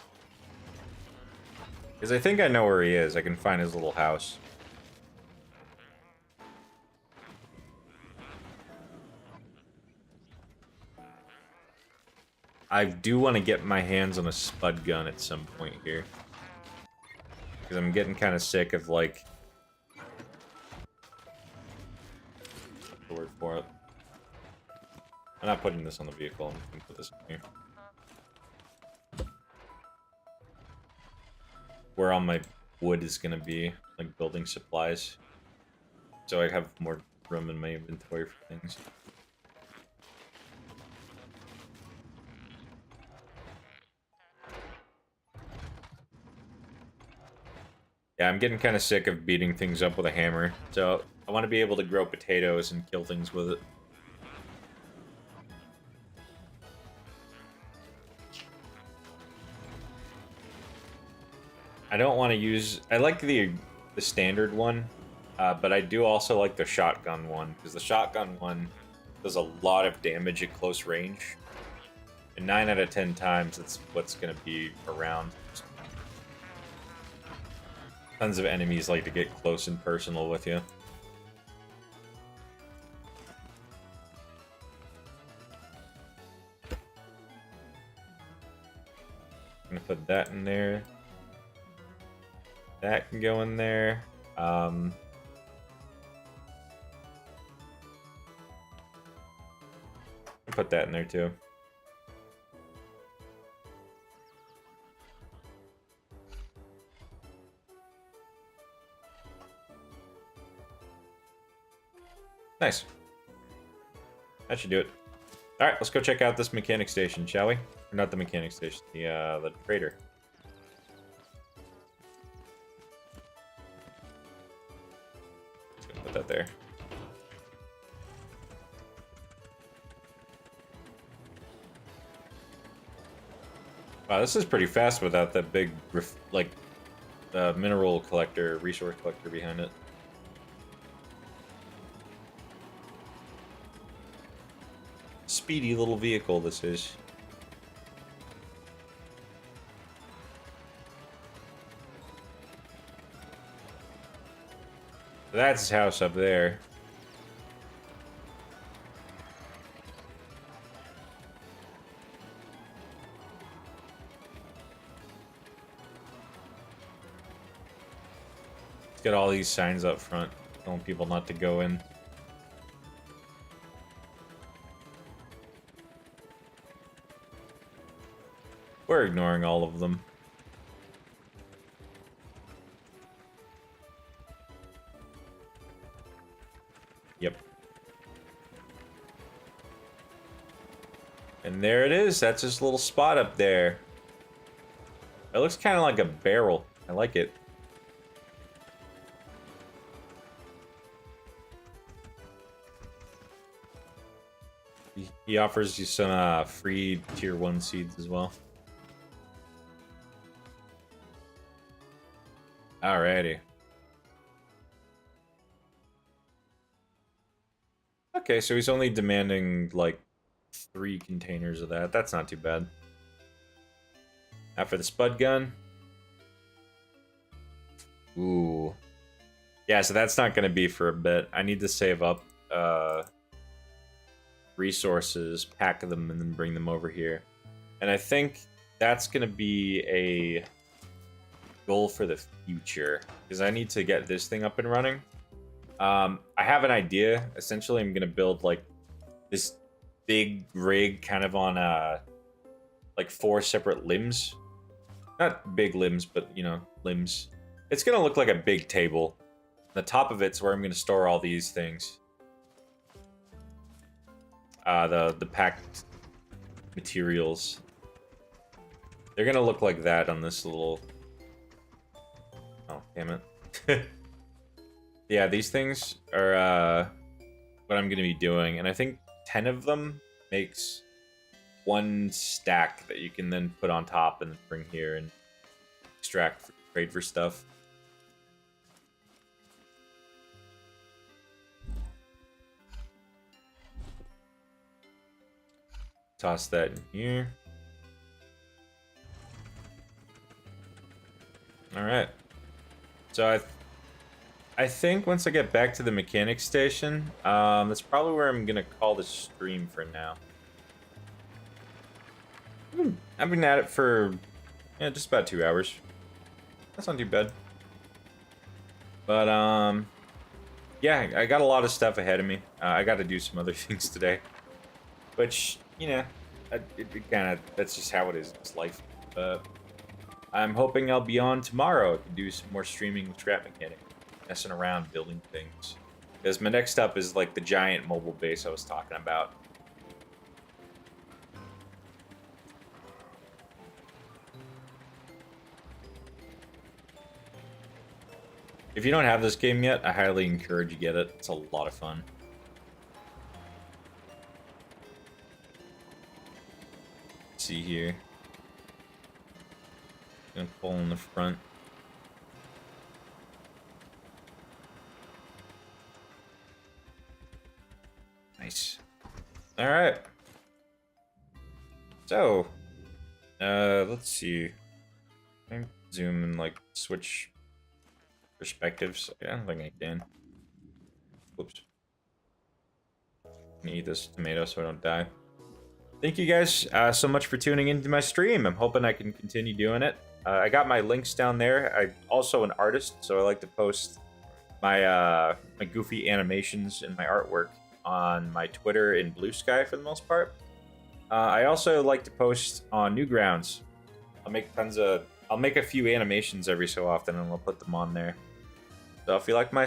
Because I think I know where he is. I can find his little house. I do want to get my hands on a spud gun at some point here. Because I'm getting kind of sick of, like... the word for it. I'm not putting this on the vehicle. I'm just gonna put this in here. Where all my wood is gonna be, like building supplies. So I have more room in my inventory for things. Yeah, I'm getting kind of sick of beating things up with a hammer, so I want to be able to grow potatoes and kill things with it. I don't want to use... I like the standard one, but I do also like the shotgun one, because the shotgun one does a lot of damage at close range. And 9 out of 10 times, it's what's going to be around. Tons of enemies like to get close and personal with you. I'm gonna put that in there. That can go in there. Put that in there too. Nice. That should do it. All right, let's go check out this mechanic station, shall we? Or not the mechanic station, the trader. Let's go put that there. Wow, this is pretty fast without that big, like, mineral collector, resource collector behind it. Speedy little vehicle this is. That's his house up there. It's got all these signs up front telling people not to go in. We're ignoring all of them. Yep. And there it is. That's his little spot up there. It looks kind of like a barrel. I like it. He offers you some free tier 1 seeds as well. Alrighty. Okay, so he's only demanding like 3 containers of that. That's not too bad. After the spud gun. Ooh. Yeah, so that's not going to be for a bit. I need to save up resources, pack them, and then bring them over here. And I think that's going to be a goal for the future, because I need to get this thing up and running. I have an idea. Essentially, I'm going to build like this big rig kind of on like 4 separate limbs. Not big limbs, but, you know, limbs. It's going to look like a big table. The top of it's where I'm going to store all these things. The packed materials. They're going to look like that on this little... Oh, damn it. Yeah, these things are what I'm going to be doing. And I think 10 of them makes 1 stack that you can then put on top and bring here and extract, trade for stuff. Toss that in here. Alright. So I think once I get back to the mechanic station, that's probably where I'm gonna call the stream for now. I've been at it for just about 2 hours. That's not too bad. But yeah, I got a lot of stuff ahead of me. I got to do some other things today, which, you know, it kind of, that's just how it is. It's life. I'm hoping I'll be on tomorrow to do some more streaming with Scrap Mechanic, messing around, building things. Because my next up is like the giant mobile base I was talking about. If you don't have this game yet, I highly encourage you get it. It's a lot of fun. Let's see here. Gonna pull in the front. Nice. All right. So, let's see. Zoom and like switch perspectives. I don't think I can. Whoops. I'm gonna eat this tomato so I don't die. Thank you guys so much for tuning into my stream. I'm hoping I can continue doing it. I got my links down there. I'm also an artist, so I like to post my my goofy animations and my artwork on my Twitter and Blue Sky for the most part. I also like to post on Newgrounds. I'll make a few animations every so often, and I'll put them on there. So if you like my